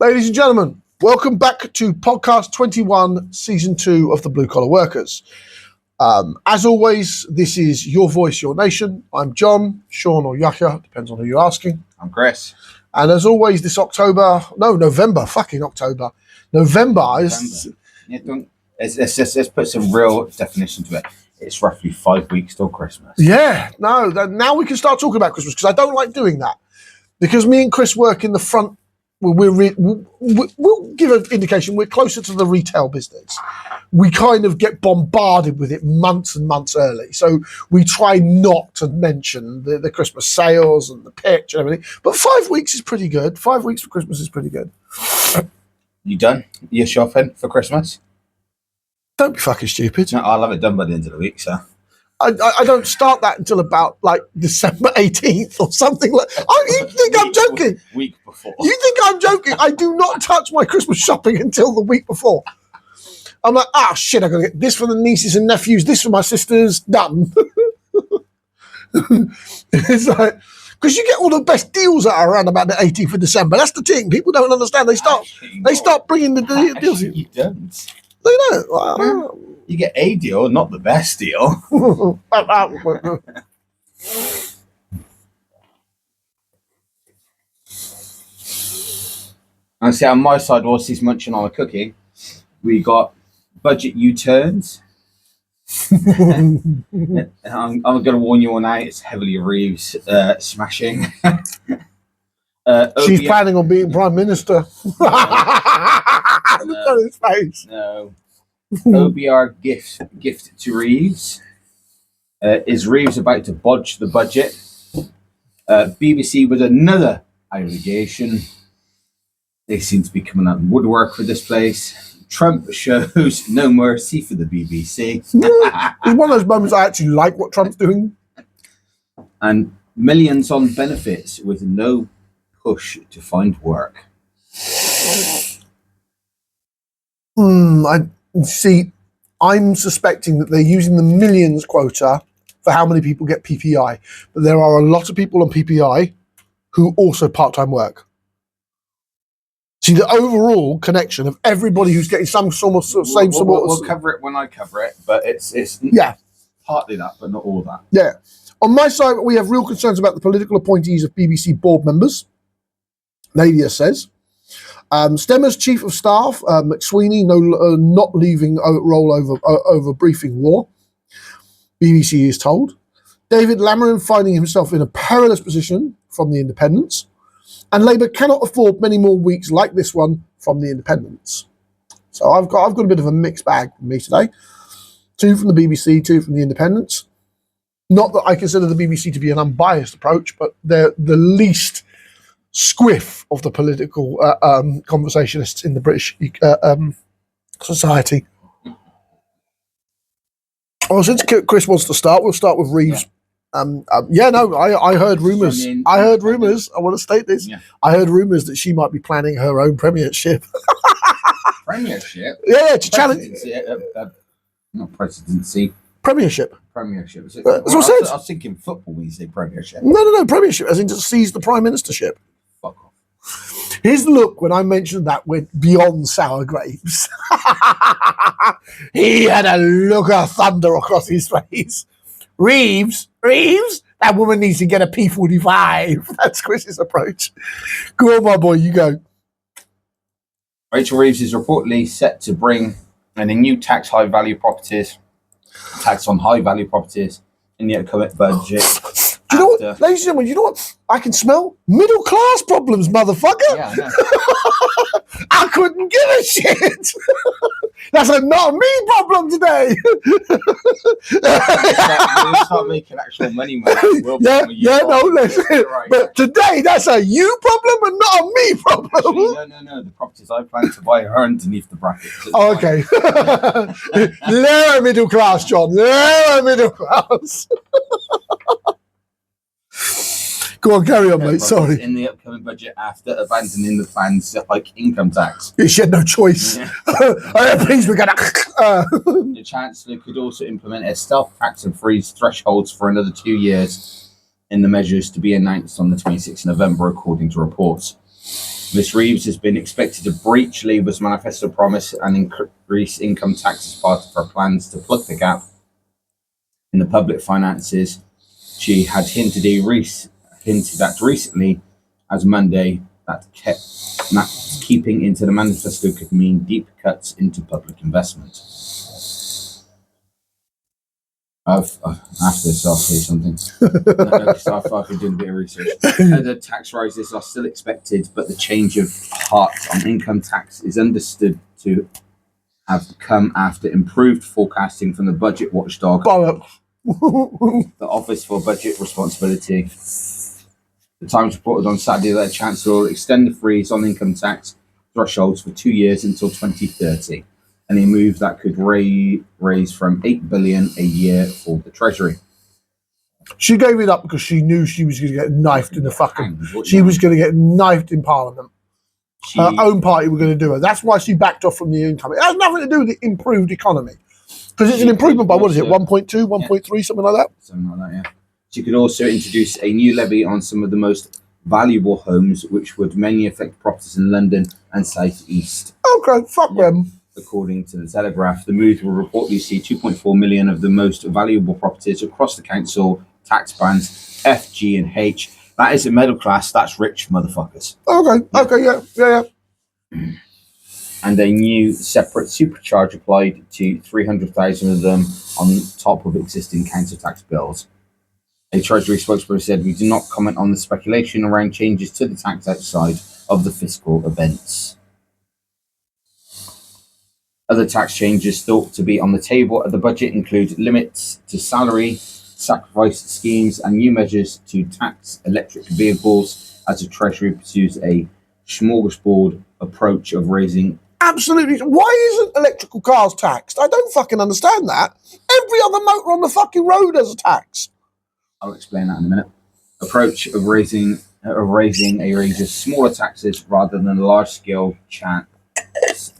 Ladies and gentlemen, welcome back to podcast 21, season 2 of the Blue Collar Workers. As always, this is your voice, your nation. I'm John, Sean or Yahya, depends on who you're asking. I'm Chris. And as always, this November, Let's put some real definition to it. It's roughly 5 weeks till Christmas. Yeah, now we can start talking about Christmas, because I don't like doing that. Because me and Chris work in the front. We'll give an indication. We're closer to the retail business. We kind of get bombarded with it months and months early. So we try not to mention the Christmas sales and the pitch and everything. But 5 weeks is pretty good. 5 weeks for Christmas is pretty good. You done your shopping for Christmas? Don't be fucking stupid. No, I'll have it done by the end of the week, so. I don't start that until about like December 18th or something like. You think I'm joking? Week before. You think I'm joking? I do not touch my Christmas shopping until the week before. I'm like, shit! I gotta get this for the nieces and nephews, this for my sisters. Done. It's like, because you get all the best deals that are around about the 18th of December. That's the thing. People don't understand. They start bringing the deals. You don't. They don't. You get a deal, not the best deal. And see, on my side, whilst he's munching on a cookie, we got budget U-turns. I'm going to warn you all now, it's heavily Reeves smashing. She's planning on being Prime Minister. Look at his face. No. OBR gift to Reeves. Is Reeves about to bodge the budget? BBC with another allegation. They seem to be coming out in woodwork for this place. Trump shows no mercy for the BBC. It's one of those moments I actually like what Trump's doing. And millions on benefits with no push to find work. I'm suspecting that they're using the millions quota for how many people get PPI. But there are a lot of people on PPI who also part-time work. See, the overall connection of everybody who's getting some sort of same sort of... We'll cover it when I cover it, but it's partly that, but not all that. Yeah. On my side, we have real concerns about the political appointees of BBC board members. Nadia says. Stemmer's chief of staff, McSweeney, not leaving role over briefing war. BBC is told. David Lammerin finding himself in a perilous position from the Independents. And Labour cannot afford many more weeks like this one from the Independents. So I've got a bit of a mixed bag for me today. 2 from the BBC, 2 from the Independents. Not that I consider the BBC to be an unbiased approach, but they're the least squiff of the political conversationalists in the British society. Since Chris wants to start, we'll start with Reeves. Yeah. I heard rumours. I want to state this. Yeah. I heard rumours that she might be planning her own premiership. Premiership? Yeah, to challenge. Not presidency. Premiership. Premiership. That's what I said. I was thinking football when you say premiership. No, premiership, as in to seize the prime ministership. Fuck off. His look when I mentioned that went beyond sour grapes. He had a look of thunder across his face. Reeves, that woman needs to get a P45. That's Chris's approach. Go on, my boy, you go. Rachel Reeves is reportedly set to bring in a new tax on high-value properties in the upcoming budget. Do you know what, ladies and gentlemen, you know what I can smell? Middle class problems, motherfucker. Yeah, I know. I couldn't give a shit. That's a not me problem today. We'll start making actual money. Listen. Right, but today, that's a you problem and not a me problem. Actually, no. The properties I plan to buy are underneath the bracket. Oh, okay. Lower middle class, John. Lower middle class. Go on, carry on, mate. Sorry. In the upcoming budget, after abandoning the plans to hike income tax, she had no choice. Yeah. Please, we're gonna. The Chancellor could also implement a stealth tax and freeze thresholds for another 2 years in the measures to be announced on the 26th of November, according to reports. Ms Reeves has been expected to breach Labour's manifesto promise and increase income tax as part of her plans to plug the gap in the public finances. She had hinted at recently as Monday that keeping into the manifesto could mean deep cuts into public investment. After this, I'll say something. Because I've been doing a bit of research. The tax rises are still expected, but the change of heart on income tax is understood to have come after improved forecasting from the budget watchdog, the Office for Budget Responsibility. The Times reported on Saturday that the Chancellor will extend the freeze on income tax thresholds for 2 years until 2030. And a move that could raise from $8 billion a year for the Treasury. She gave it up because she knew she was going to get knifed in the fucking. She was going to get knifed in Parliament. Her own party were going to do her. That's why she backed off from the income. It has nothing to do with the improved economy, because it's an improvement by what is it, 1.2, 1.3, something like that. Something like that, yeah. She could also introduce a new levy on some of the most valuable homes, which would mainly affect properties in London and South East. Okay, fuck them. According to the Telegraph, the move will reportedly see 2.4 million of the most valuable properties across the council tax bands F, G, and H. That isn't middle class. That's rich motherfuckers. Okay, yeah. And a new separate supercharge applied to 300,000 of them on top of existing council tax bills. A Treasury spokesperson said, "We do not comment on the speculation around changes to the tax outside of the fiscal events." Other tax changes thought to be on the table at the budget include limits to salary sacrifice schemes and new measures to tax electric vehicles as the Treasury pursues a smorgasbord approach of raising. Absolutely. Why isn't electrical cars taxed? I don't fucking understand that. Every other motor on the fucking road has a tax. I'll explain that in a minute. Approach of raising a range of smaller taxes rather than a large-scale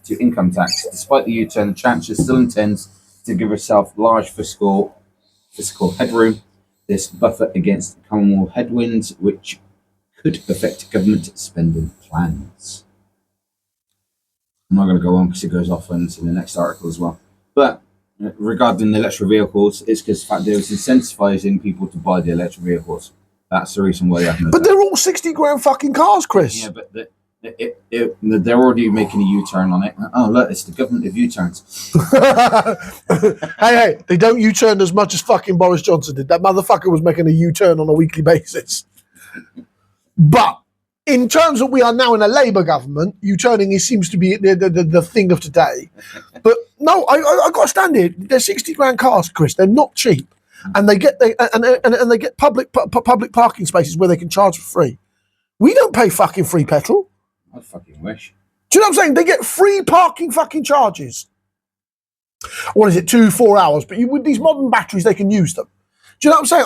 to income tax. Despite the U-turn, the Chancellor still intends to give herself large fiscal headroom. This buffer against Commonwealth headwinds, which could affect government spending plans. I'm not going to go on because it goes off in the next article as well. But regarding the electric vehicles, it's because the fact that it's incentivizing people to buy the electric vehicles. That's the reason why they haven't. But they're all 60 grand fucking cars, Chris. Yeah, but they're already making a U-turn on it. Oh, look, it's the government of U-turns. hey, they don't U-turn as much as fucking Boris Johnson did. That motherfucker was making a U-turn on a weekly basis. But in terms of we are now in a Labour government, U-turning seems to be the thing of today. But no, I got to stand here. They're 60 grand cars, Chris. They're not cheap, and they get public parking spaces where they can charge for free. We don't pay fucking free petrol. I fucking wish. Do you know what I'm saying? They get free parking fucking charges. What is it, 2-4 hours? But with these modern batteries, they can use them. Do you know what I'm saying?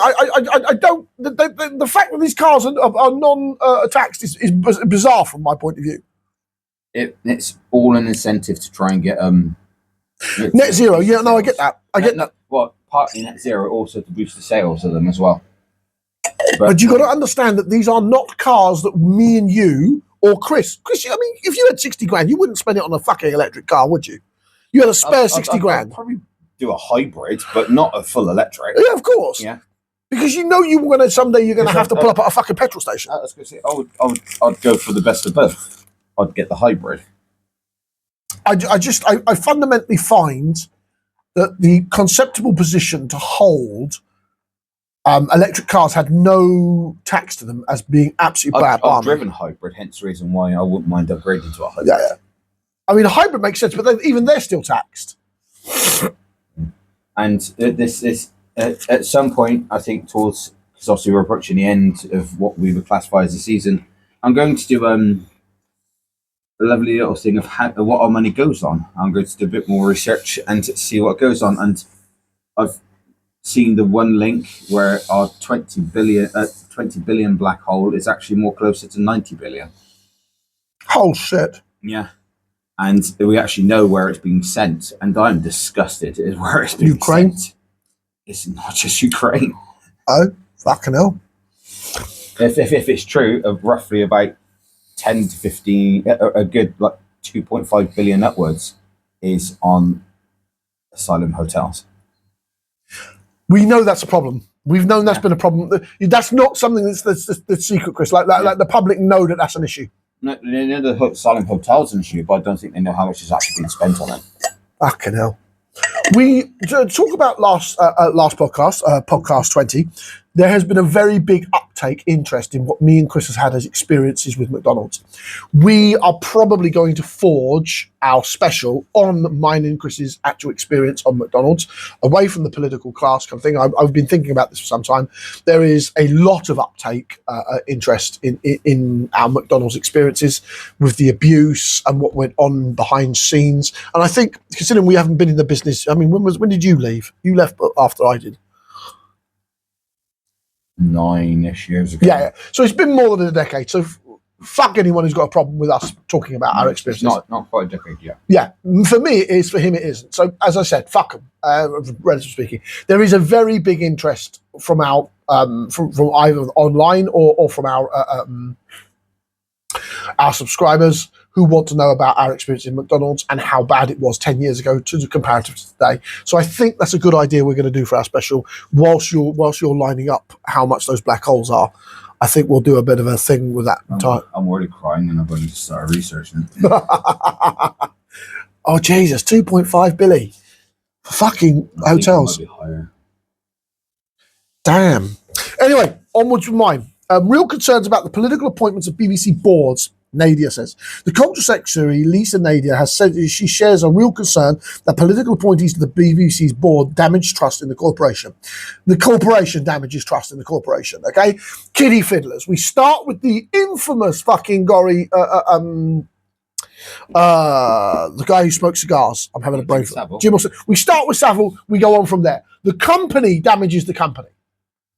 I don't. The fact that these cars are non-taxed is bizarre from my point of view. It's all an incentive to try and get net zero. Yeah, no, I get that. I get that. Well, partly net zero, also to boost the sales of them as well. But you got to understand that these are not cars that me and you or Chris, I mean, if you had 60 grand, you wouldn't spend it on a fucking electric car, would you? You had a spare 60 grand. I'd probably do a hybrid, but not a full electric. Yeah, of course. Yeah. Because you know someday you're going to have to pull up at a fucking petrol station. I was going to say, I'd go for the best of both. I'd get the hybrid. I fundamentally find that the conceptual position to hold electric cars had no tax to them as being absolutely bad. I've driven hybrid, hence the reason why I wouldn't mind upgrading to a hybrid. Yeah. I mean, a hybrid makes sense, but even they're still taxed. And this at some point, I think because obviously we're approaching the end of what we would classify as a season, I'm going to do a lovely little thing of what our money goes on. I'm going to do a bit more research and see what goes on. And I've seen the one link where our 20 billion black hole is actually more closer to 90 billion. Oh shit. Yeah. And we actually know where it's being sent, and I'm disgusted at where it's being sent. It's not just Ukraine. Oh, fucking hell. If it's true, of roughly about 10 to 15, a good like 2.5 billion upwards is on asylum hotels. We know that's a problem. We've known that's been a problem. That's not something that's secret, Chris. Like the public know that that's an issue. No, they know the asylum hotels an issue, but I don't think they know how much has actually been spent on it. Fucking hell. We talk about last podcast, podcast 20. There has been a very big uptake interest in what me and Chris has had as experiences with McDonald's. We are probably going to forge our special on mine and Chris's actual experience on McDonald's, away from the political class kind of thing. I've been thinking about this for some time. There is a lot of uptake interest in our McDonald's experiences with the abuse and what went on behind scenes. And I think, considering we haven't been in the business, I mean, when did you leave? You left after I did. 9-ish years ago. Yeah. So it's been more than a decade. So fuck anyone who's got a problem with us talking about our experiences. Not quite a decade yet. Yeah. For me it is. For him it isn't. So as I said, fuck them. Relatively speaking, there is a very big interest from our from either online or from our subscribers who want to know about our experience in McDonald's and how bad it was 10 years ago to the comparative to today. So I think that's a good idea we're going to do for our special. Whilst you're lining up how much those black holes are, I think we'll do a bit of a thing with that. I'm already crying and I'm going to start researching. Oh Jesus, 2.5 billion for fucking hotels. Might be higher. Damn. Anyway, onwards with mine. Real concerns about the political appointments of BBC boards. Nadia says the Culture Secretary Lisa Nadia has said she shares a real concern that political appointees to the BBC's board damage trust in the corporation. The corporation damages trust in the corporation. Okay, kiddie fiddlers. We start with the infamous fucking gory, the guy who smokes cigars. I'm having a brain fart. Jim Wilson. We start with Savile. We go on from there. The company damages the company.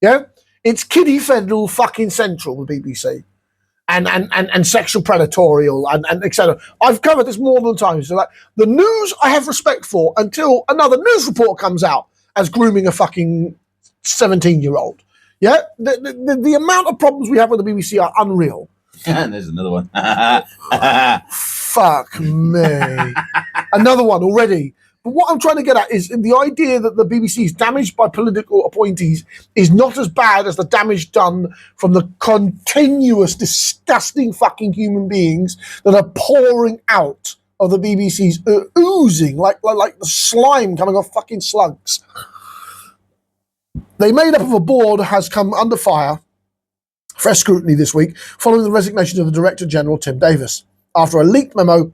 Yeah, it's kiddie fiddle fucking central with BBC. And sexual predatorial and etc. I've covered this more than times. So like the news I have respect for until another news report comes out as grooming a fucking 17-year-old. Yeah, the amount of problems we have with the BBC are unreal. And there's another one. Fuck me. Another one already. But what I'm trying to get at is the idea that the BBC is damaged by political appointees is not as bad as the damage done from the continuous, disgusting fucking human beings that are pouring out of the BBC's oozing like the slime coming off fucking slugs. They made up of a board has come under fire, fresh scrutiny this week, following the resignation of the Director General, Tim Davis, after a leaked memo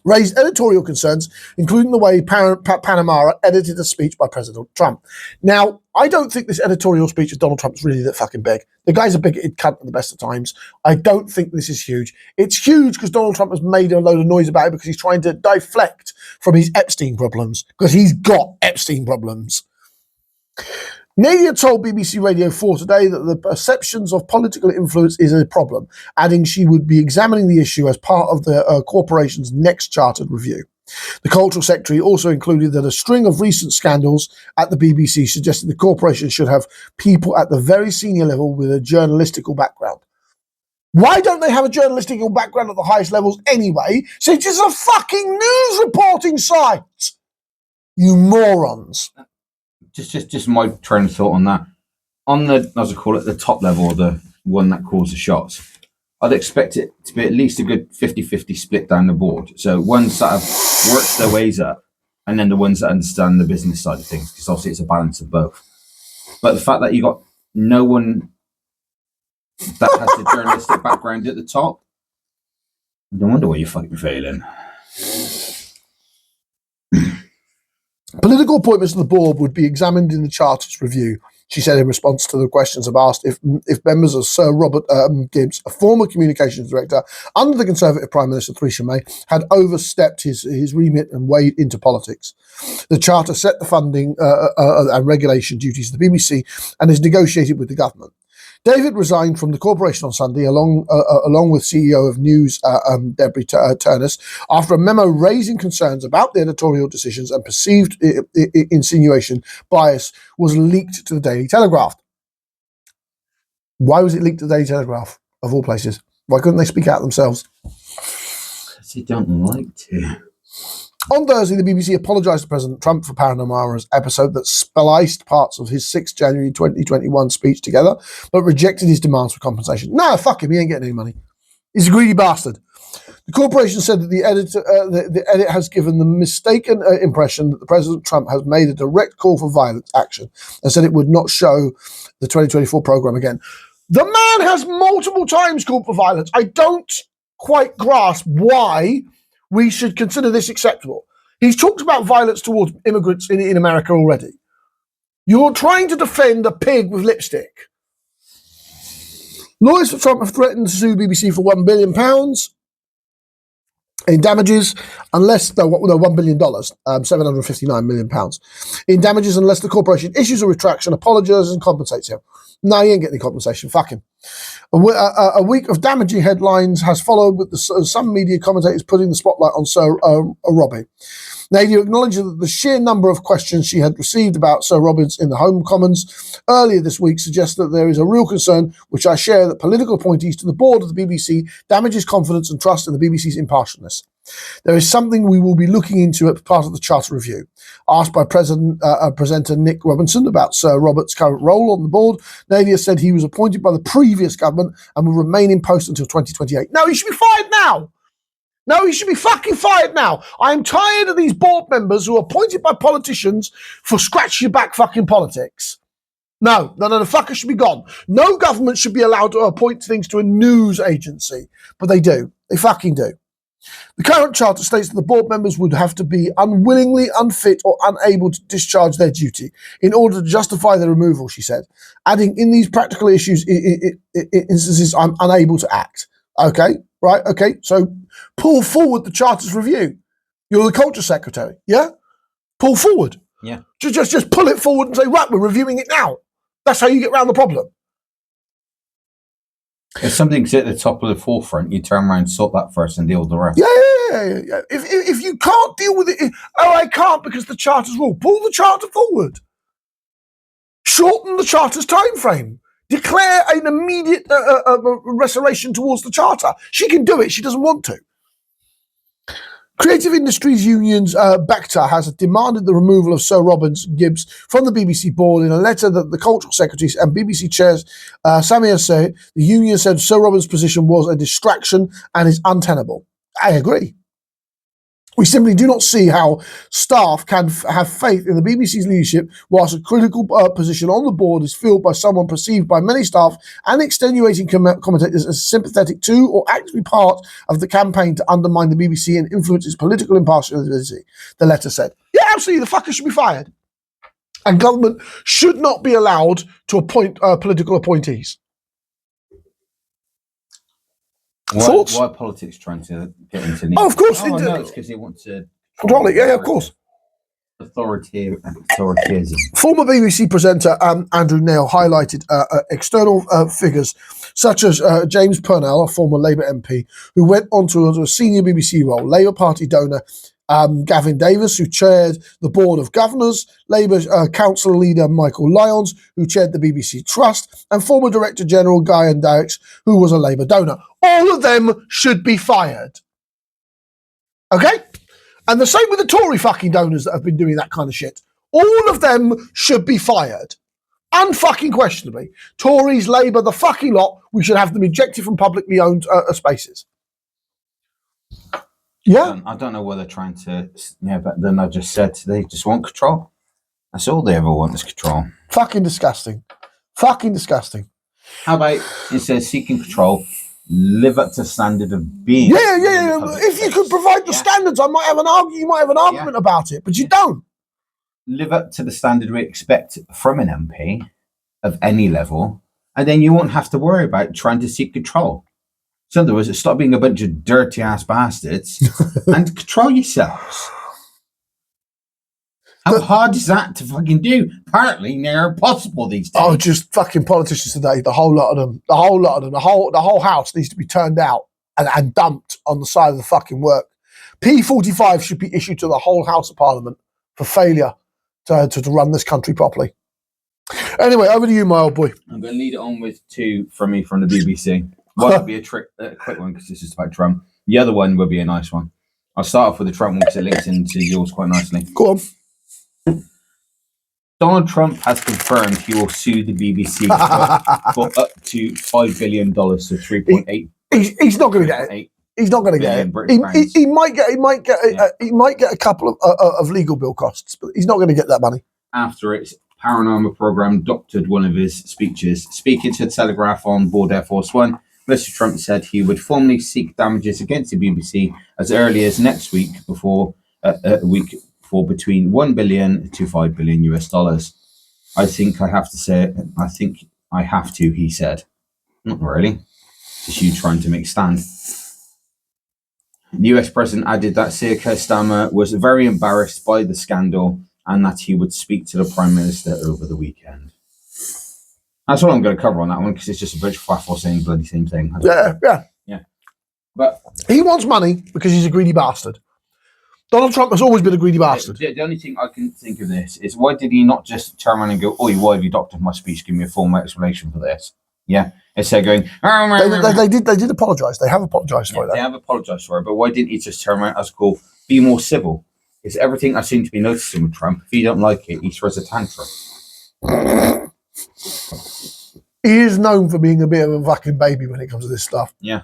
raised editorial concerns, including the way Panamara edited a speech by President Trump. Now, I don't think this editorial speech of Donald Trump is really that fucking big. The guy's a bigoted cunt at the best of times. I don't think this is huge. It's huge because Donald Trump has made a load of noise about it because he's trying to deflect from his Epstein problems, because he's got Epstein problems. Nadia told BBC Radio 4 today that the perceptions of political influence is a problem, adding she would be examining the issue as part of the corporation's next chartered review. The Cultural Secretary also included that a string of recent scandals at the BBC suggested the corporation should have people at the very senior level with a journalistical background. Why don't they have a journalistical background at the highest levels anyway, since it's a fucking news reporting site? You morons. Just my train of thought on that. On the, as I call it, the top level, the one that calls the shots, I'd expect it to be at least a good 50-50 split down the board. So ones that have worked their ways up, and then the ones that understand the business side of things, because obviously it's a balance of both. But the fact that you got no one that has the journalistic background at the top, no wonder why you're fucking failing. Political appointments to the board would be examined in the Charter's review, she said in response to the questions I've asked if members of Sir Robert Gibbs, a former communications director under the Conservative Prime Minister Theresa May, had overstepped his remit and waded into politics. The Charter set the funding and regulation duties of the BBC and is negotiated with the government. David resigned from the corporation on Sunday, along with CEO of News, Debbie Turness, after a memo raising concerns about the editorial decisions and perceived insinuation bias was leaked to the Daily Telegraph. Why was it leaked to the Daily Telegraph, of all places? Why couldn't they speak out themselves? Because they don't like to. On Thursday, the BBC apologised to President Trump for Panorama's episode that spliced parts of his 6 January 2021 speech together, but rejected his demands for compensation. No, fuck him. He ain't getting any money. He's a greedy bastard. The corporation said that the edit has given the mistaken impression that the President Trump has made a direct call for violent action and said it would not show the 2024 programme again. The man has multiple times called for violence. I don't quite grasp why we should consider this acceptable. He's talked about violence towards immigrants in America already. You're trying to defend a pig with lipstick. Lawyers for Trump have threatened to sue BBC for £1 billion in damages unless, no, $1 billion, £759 million in damages unless the corporation issues a retraction, apologises and compensates him. No, he ain't getting any compensation. Fuck him. A week of damaging headlines has followed with some media commentators putting the spotlight on Sir Robbie. Nadia acknowledged that the sheer number of questions she had received about Sir Robbins in the Home Commons earlier this week suggests that there is a real concern, which I share, that political appointees to the board of the BBC damages confidence and trust in the BBC's impartialness. There is something we will be looking into as part of the Charter Review. Asked by presenter Nick Robinson about Sir Robert's current role on the board, Nadia said he was appointed by the previous government and will remain in post until 2028. No, he should be fired now. No, he should be fucking fired now. I am tired of these board members who are appointed by politicians for scratch your back fucking politics. No, the fucker should be gone. No government should be allowed to appoint things to a news agency, but they do. They fucking do. The current charter states that the board members would have to be unwillingly unfit or unable to discharge their duty in order to justify their removal, she said, adding, in these practical issues, instances, I'm unable to act. Okay, right, okay, so pull forward the Charter's review. You're the Culture Secretary, yeah? Pull forward. Yeah. Just pull it forward and say, right, we're reviewing it now. That's how you get around the problem. If something's at the top of the forefront, you turn around and sort that first and deal with the rest. Yeah. If you can't deal with it, I can't because the Charter's rule. Pull the Charter forward. Shorten the Charter's time frame. Declare an immediate restoration towards the Charter. She can do it. She doesn't want to. Creative Industries Union's BACTA has demanded the removal of Sir Robbins Gibbs from the BBC board in a letter that the Cultural Secretaries and BBC chairs Samir said. The union said Sir Robbins' position was a distraction and is untenable. I agree. We simply do not see how staff can have faith in the BBC's leadership whilst a critical position on the board is filled by someone perceived by many staff and extenuating commentators as sympathetic to or actively part of the campaign to undermine the BBC and influence its political impartiality, the letter said. Yeah, absolutely, the fucker should be fired. And government should not be allowed to appoint political appointees. Thoughts? Why are politics trying to get into the... Oh, of course. No, it's because they want to... Control it, yeah, of course. Authoritarianism. Former BBC presenter Andrew Neil highlighted external figures such as James Purnell, a former Labour MP, who went on to a senior BBC role, Labour Party donor Gavin Davis, who chaired the Board of Governors, Labour Council leader Michael Lyons, who chaired the BBC Trust, and former Director General 𝐬𝐿, who was a Labour donor. All of them should be fired. Okay? And the same with the Tory fucking donors that have been doing that kind of shit. All of them should be fired. Unfucking questionably. Tories, Labour, the fucking lot, we should have them ejected from publicly owned spaces. Yeah. I don't know what they're trying to... Yeah, but then I just said they just want control. That's all they ever want is control. Fucking disgusting. Fucking disgusting. How about instead of seeking control, live up to the standard of being... Yeah. If you could provide the standards, I might have an argument. You might have an argument about it, but you don't. Live up to the standard we expect from an MP of any level, and then you won't have to worry about trying to seek control. So in other words, stop being a bunch of dirty ass bastards and control yourselves. How hard is that to fucking do? Apparently near impossible these days. Oh, just fucking politicians today. The whole lot of them. The whole house needs to be turned out and dumped on the side of the fucking work. P45 should be issued to the whole House of Parliament for failure to run this country properly. Anyway, over to you, my old boy. I'm going to lead it on with two from me from the BBC. One would be a quick one because this is about Trump. The other one would be a nice one. I'll start off with the Trump one because it links into yours quite nicely. Go on. Donald Trump has confirmed he will sue the BBC for up to $5 billion, so 3.8. He's not going to get it. He's not going to get it. He might get a couple of legal bill costs, but he's not going to get that money. After its Panorama program doctored one of his speeches, speaking to the Telegraph on board Air Force One, Mr. Trump said he would formally seek damages against the BBC as early as next week, for between $1 billion to $5 billion US. I think I have to say, I think I have to, he said. Not really. Just you trying to make stand. The US president added that 𝐶𝐿 was very embarrassed by the scandal and that he would speak to the Prime Minister over the weekend. That's all I'm going to cover on that one because it's just a bunch of faffle saying bloody same thing. Yeah. But he wants money because he's a greedy bastard. Donald Trump has always been a greedy bastard. The only thing I can think of this is why did he not just turn around and go, "Oi, why have you doctored my speech? Give me a formal explanation for this." Yeah, instead of going, they did apologise. They have apologised for that. They have apologised for it, but why didn't he just turn around as cool, be more civil? Because everything I seem to be noticing with Trump, if you don't like it, he throws a tantrum. He is known for being a bit of a fucking baby when it comes to this stuff. Yeah,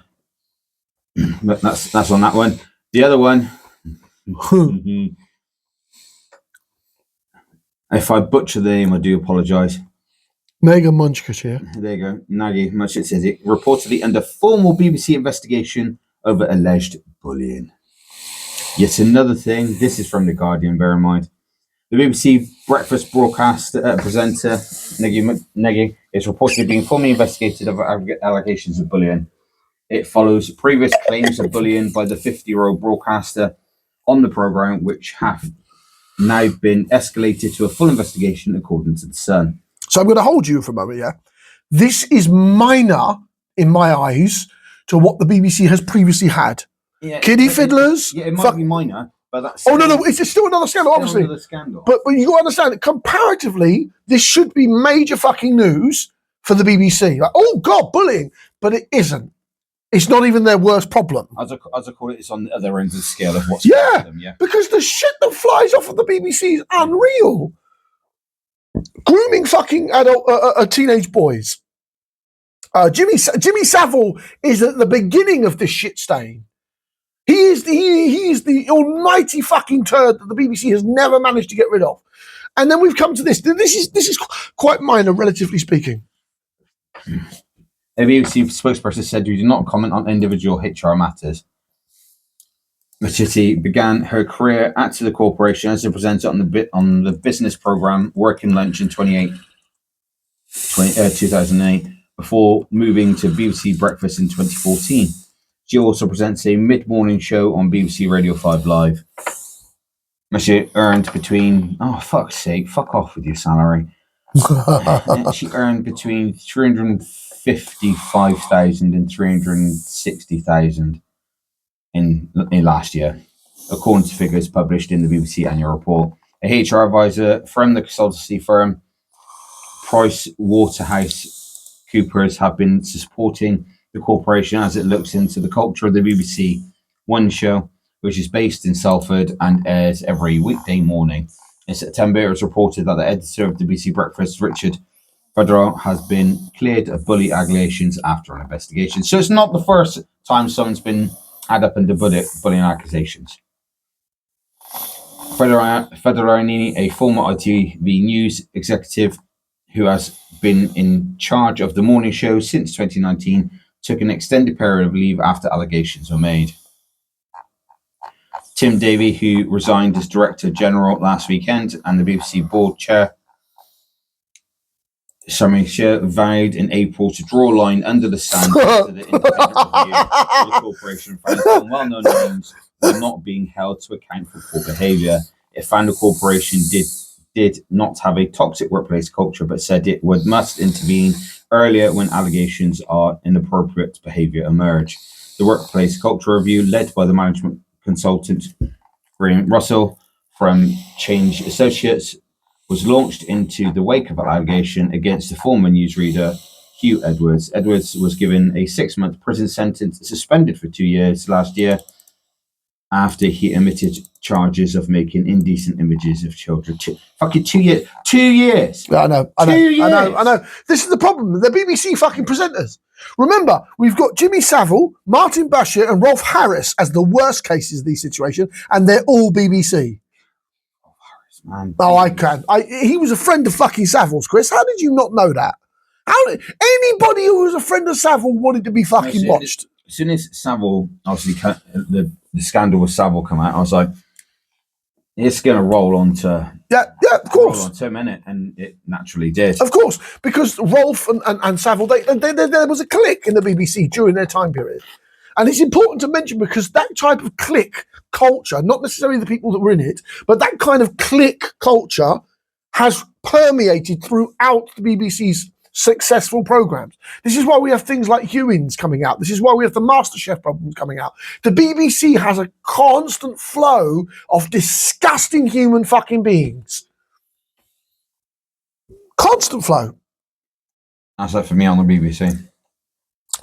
but that's on that one. The other one. If I butcher the name, I do apologise. 𝐬𝐿𝐫𝐿𝐫𝐞. There you go. 𝐬𝐮𝐬𝐫𝐿𝐫𝐞 says it. Reportedly under formal BBC investigation over alleged bullying. Yet another thing. This is from The Guardian, bear in mind. The BBC breakfast broadcast presenter, 𝐬𝐮𝐬𝐫𝐿𝐫𝐞, is reportedly being formally investigated over allegations of bullying. It follows previous claims of bullying by the 50-year-old broadcaster on the programme, which have now been escalated to a full investigation, according to The Sun. So I'm going to hold you for a moment, yeah? This is minor, in my eyes, to what the BBC has previously had. Yeah, Kiddie fiddlers. It might be minor, but that's... Oh, no, it's still another scandal, obviously. Another scandal. But you got to understand, that comparatively, this should be major fucking news for the BBC. Like, oh, God, bullying. But it isn't. It's not even their worst problem. As I call it, it's on the other end of the scale of what's them, because the shit that flies off of the BBC is unreal. Grooming fucking adult teenage boys. Jimmy Savile is at the beginning of this shit stain. He is the almighty fucking turd that the BBC has never managed to get rid of. And then we've come to this. This is quite minor, relatively speaking. A BBC spokesperson said we do not comment on individual HR matters. Machete began her career at the corporation as a presenter on the business program Working Lunch in 2008 before moving to BBC Breakfast in 2014. She also presents a mid-morning show on BBC Radio 5 Live. Machete earned between... Oh, fuck's sake, fuck off with your salary. She earned between 355,000 and 360,000 in last year, according to figures published in the BBC annual report. A HR advisor from the consultancy firm PricewaterhouseCoopers have been supporting the corporation as it looks into the culture of the BBC One show, which is based in Salford and airs every weekday morning. In September, it was reported that the editor of the BBC Breakfast, Richard Federer, has been cleared of bully allegations after an investigation. So it's not the first time someone's been had up under bullying accusations. Federanini, a former ITV News executive who has been in charge of the morning show since 2019, took an extended period of leave after allegations were made. Tim Davie, who resigned as Director General last weekend, and the BBC board chair, vowed in April to draw a line under the sand after the independent review of the corporation found some well-known names were not being held to account for poor behaviour. It found the corporation did not have a toxic workplace culture, but said it must intervene earlier when allegations of inappropriate behaviour emerge. The workplace culture review, led by the management consultant Graham Russell from Change Associates, was launched into the wake of an allegation against the former newsreader Hugh Edwards. Edwards was given a 6-month prison sentence, suspended for 2 years last year after he admitted charges of making indecent images of children. Fucking 2 years. 2 years. Yeah, I know. This is the problem. They're BBC fucking presenters. Remember, we've got Jimmy Savile, Martin Bashir, and Rolf Harris as the worst cases of these situations, and they're all BBC. Man, oh, I can. He was a friend of fucking Savile's, Chris. How did you not know that? How did anybody who was a friend of Savile wanted to be fucking watched? As soon as Savile, obviously, the scandal with Savile come out, I was like, it's going to roll onto... Yeah, of course. Roll onto a minute, and it naturally did. Of course, because Rolf and Savile, there was a clique in the BBC during their time period. And it's important to mention because that type of clique culture, not necessarily the people that were in it, but that kind of clique culture has permeated throughout the BBC's successful programs. This is why we have things like 𝐬𝐮𝐬𝐫𝐿 coming out. This is why we have the MasterChef problems coming out. The BBC has a constant flow of disgusting human fucking beings. Constant flow. That's it for me on the BBC.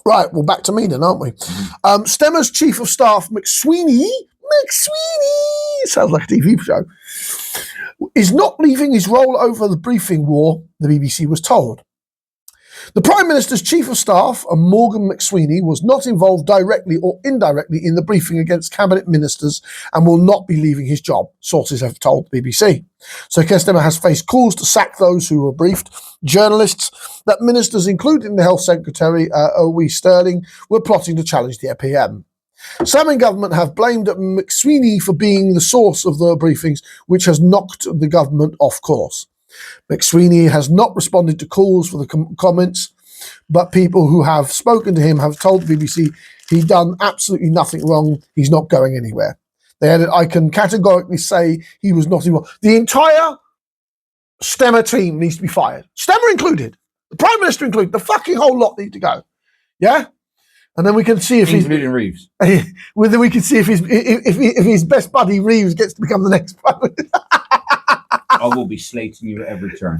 Right, well, back to me then, aren't we? Stemmer's Chief of Staff, McSweeney, sounds like a TV show, is not leaving his role over the briefing war, the BBC was told. The Prime Minister's Chief of Staff, Morgan McSweeney, was not involved directly or indirectly in the briefing against cabinet ministers and will not be leaving his job, sources have told the BBC. So Keir Starmer has faced calls to sack those who were briefed. Journalists that ministers, including the Health Secretary, 𝐬𝐮𝐬𝐫𝐞, were plotting to challenge the PM. Some in government have blamed McSweeney for being the source of the briefings, which has knocked the government off course. McSweeney has not responded to calls for the comments, but people who have spoken to him have told the BBC he's done absolutely nothing wrong. He's not going anywhere. They added, I can categorically say he was not involved. The entire Stemmer team needs to be fired. Stemmer included. The Prime Minister included. The fucking whole lot need to go. Yeah? And then we can see if including Reeves. Then we can see if his best buddy Reeves gets to become the next Prime Minister. I will be slating you at every turn.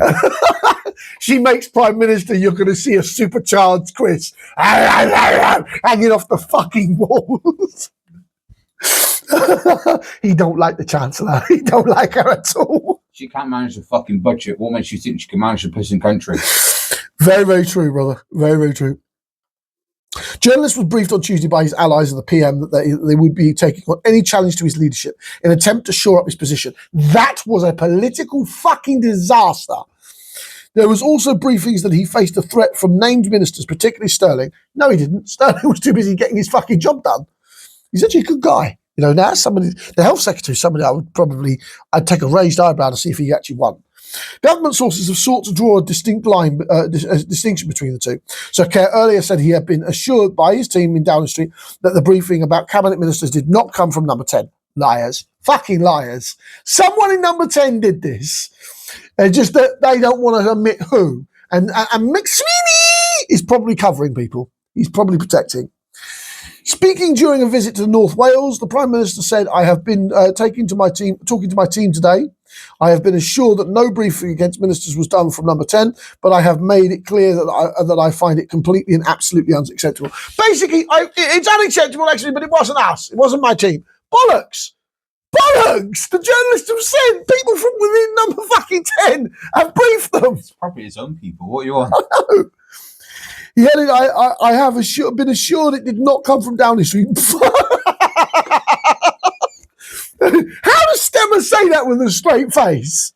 She makes Prime Minister, you're going to see a supercharged Chris hanging off the fucking walls. He don't like the Chancellor. He don't like her at all. She can't manage the fucking budget. What makes you think she can manage the pissing country? Very, very true, brother. Very, very true. Journalists were briefed on Tuesday by his allies and the PM that they would be taking on any challenge to his leadership in an attempt to shore up his position. That was a political fucking disaster. There was also briefings that he faced a threat from named ministers, particularly Sterling. No, he didn't. Sterling was too busy getting his fucking job done. He's actually a good guy. You know, now somebody, the health secretary, somebody I'd take a raised eyebrow to see if he actually won. Government sources have sought to draw a distinct line, distinction between the two. So Keir earlier said he had been assured by his team in Downing Street that the briefing about cabinet ministers did not come from number 10. Liars. Fucking liars. Someone in number 10 did this. Just that they don't want to admit who. And McSweeney is probably covering people. He's probably protecting. Speaking during a visit to North Wales, the Prime Minister said, I have been talking to my team today. I have been assured that no briefing against ministers was done from number 10, but I have made it clear that I find it completely and absolutely unacceptable. Basically, it's unacceptable, actually, but it wasn't us. It wasn't my team. Bollocks! Bollocks! The journalists have said people from within number fucking 10 have briefed them. It's probably his own people. What are you on? I know. He added, I have been assured it did not come from Downing Street. How does Stemmer say that with a straight face?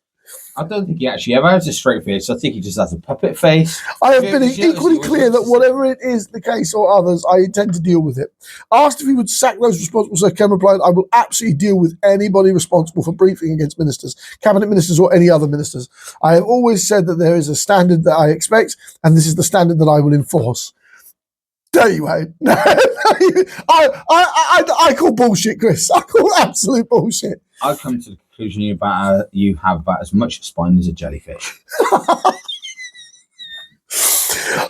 I don't think he actually ever has a straight face. I think he just has a puppet face. I have been equally clear that whatever it is the case or others, I intend to deal with it. Asked if he would sack those responsible, Sir Ken replied, I will absolutely deal with anybody responsible for briefing against ministers, cabinet ministers or any other ministers. I have always said that there is a standard that I expect, and this is the standard that I will enforce. Anyway, I call bullshit, Chris. I call absolute bullshit. I've come to the conclusion you have about as much spine as a jellyfish.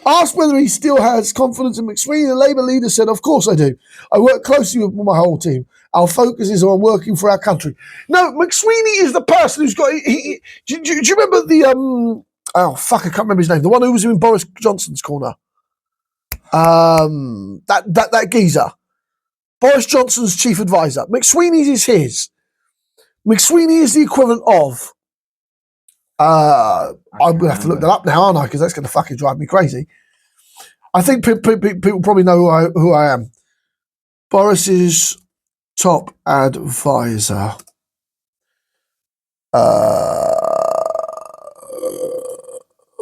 Asked whether he still has confidence in McSweeney, the Labour leader said, of course I do. I work closely with my whole team. Our focus is on working for our country. No, McSweeney is the person who's got... Do you remember oh fuck, I can't remember his name. The one who was in Boris Johnson's corner. That geezer. Boris Johnson's chief advisor. McSweeney is his. McSweeney is the equivalent of. I'm gonna have to look that up now, aren't I? Because that's gonna fucking drive me crazy. I think people probably know who I am. Boris's top advisor.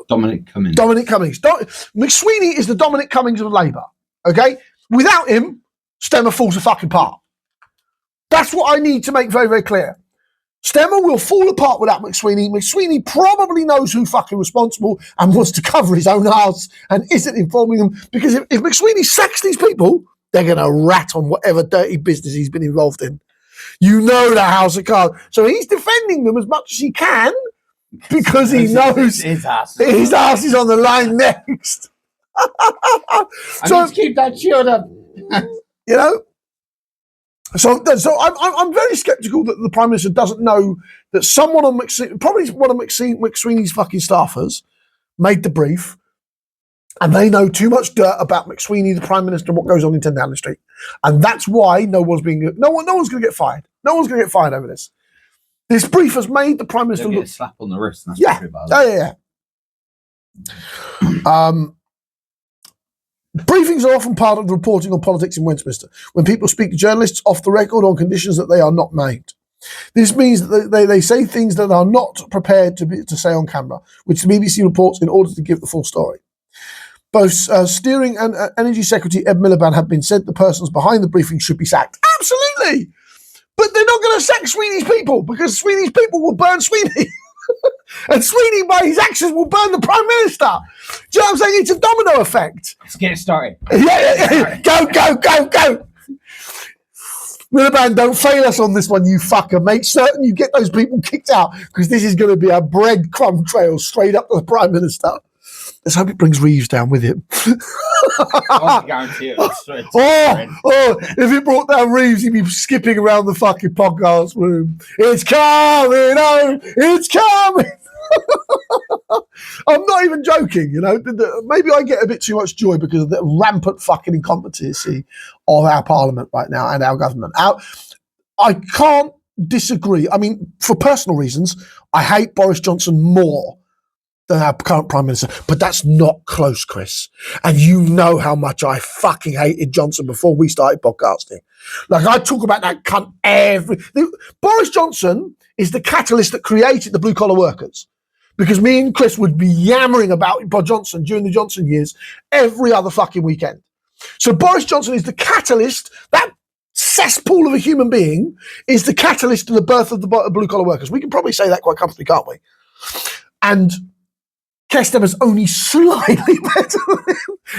Dominic Cummings. Dominic Cummings. McSweeney is the Dominic Cummings of Labour. Okay? Without him, Stemmer falls a fucking apart. That's what I need to make very, very clear. Stemmer will fall apart without McSweeney. McSweeney probably knows who's fucking responsible and wants to cover his own ass and isn't informing them, because if McSweeney sacks these people, they're going to rat on whatever dirty business he's been involved in. You know the House of Cards. So he's defending them as much as he can because he knows his ass is on the line next. So keep that shield up. You know? So I'm very sceptical that the Prime Minister doesn't know that someone on probably one of McSweeney's fucking staffers made the brief, and they know too much dirt about McSweeney, the Prime Minister, and what goes on in 10 Downing Street, and that's why no one's going to get fired. No one's going to get fired over this. This brief has made the Prime Minister look. Get a slap on the wrist. That's yeah. Briefings are often part of the reporting on politics in Westminster, when people speak to journalists off the record on conditions that they are not made. This means that they say things that are not prepared to say on camera, which the BBC reports in order to give the full story. Both Steering and Energy Secretary Ed Miliband have been said the persons behind the briefing should be sacked. Absolutely! But they're not going to sack Sweeney's people, because Sweeney's people will burn Sweeney. And Sweeney, by his actions, will burn the Prime Minister. Do you know what I'm saying? It's a domino effect. Let's get started. Yeah. Go. Miliband, don't fail us on this one, you fucker. Make certain you get those people kicked out, because this is going to be a breadcrumb trail straight up to the Prime Minister. Let's hope it brings Reeves down with him. I guarantee it. If it brought down Reeves, he'd be skipping around the fucking podcast room. It's coming on! It's coming! I'm not even joking, you know. Maybe I get a bit too much joy because of the rampant fucking incompetency of our Parliament right now and our government. I can't disagree. I mean, for personal reasons, I hate Boris Johnson more than our current Prime Minister, but that's not close, Chris. And you know how much I fucking hated Johnson before we started podcasting. Like, I talk about that cunt Boris Johnson is the catalyst that created the blue-collar workers, because me and Chris would be yammering about Bob Johnson during the Johnson years every other fucking weekend. So Boris Johnson is the catalyst. That cesspool of a human being is the catalyst to the birth of the blue-collar workers. We can probably say that quite comfortably, can't we? And Keir Starmer's only slightly better than him.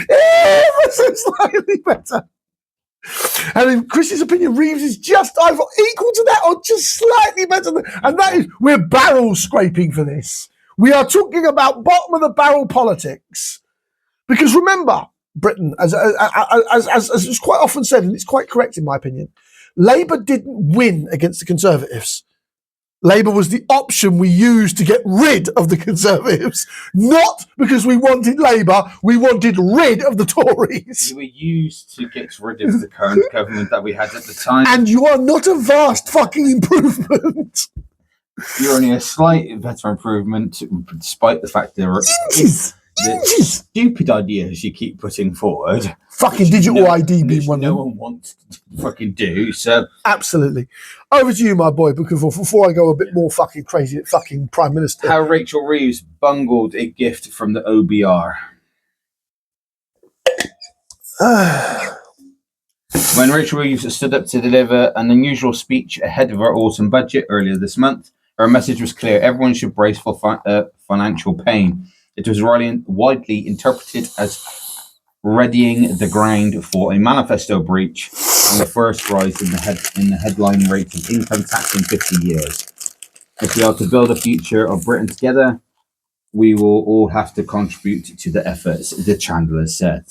Ever so slightly better. And in Chris's opinion, Reeves is just either equal to that or just slightly better than. And that is, we're barrel scraping for this. We are talking about bottom of the barrel politics. Because remember, Britain, as is quite often said, and it's quite correct in my opinion, Labour didn't win against the Conservatives. Labour was the option we used to get rid of the Conservatives, not because we wanted Labour, we wanted rid of the Tories. You were used to get rid of the current government that we had at the time. And you are not a vast fucking improvement. You're only a slight better improvement, despite the fact there are inches. Stupid ideas you keep putting forward. Fucking digital ID being one of them. No one wants to fucking do, so. Absolutely. Over to you, my boy, because before I go a bit more fucking crazy at fucking Prime Minister. How Rachel Reeves bungled a gift from the OBR. When Rachel Reeves stood up to deliver an unusual speech ahead of her autumn budget earlier this month, her message was clear. Everyone should brace for financial pain. It was widely interpreted as readying the ground for a manifesto breach and the first rise in the headline rate of income tax in 50 years. If we are to build a future of Britain together, we will all have to contribute to the efforts, the Chandler said.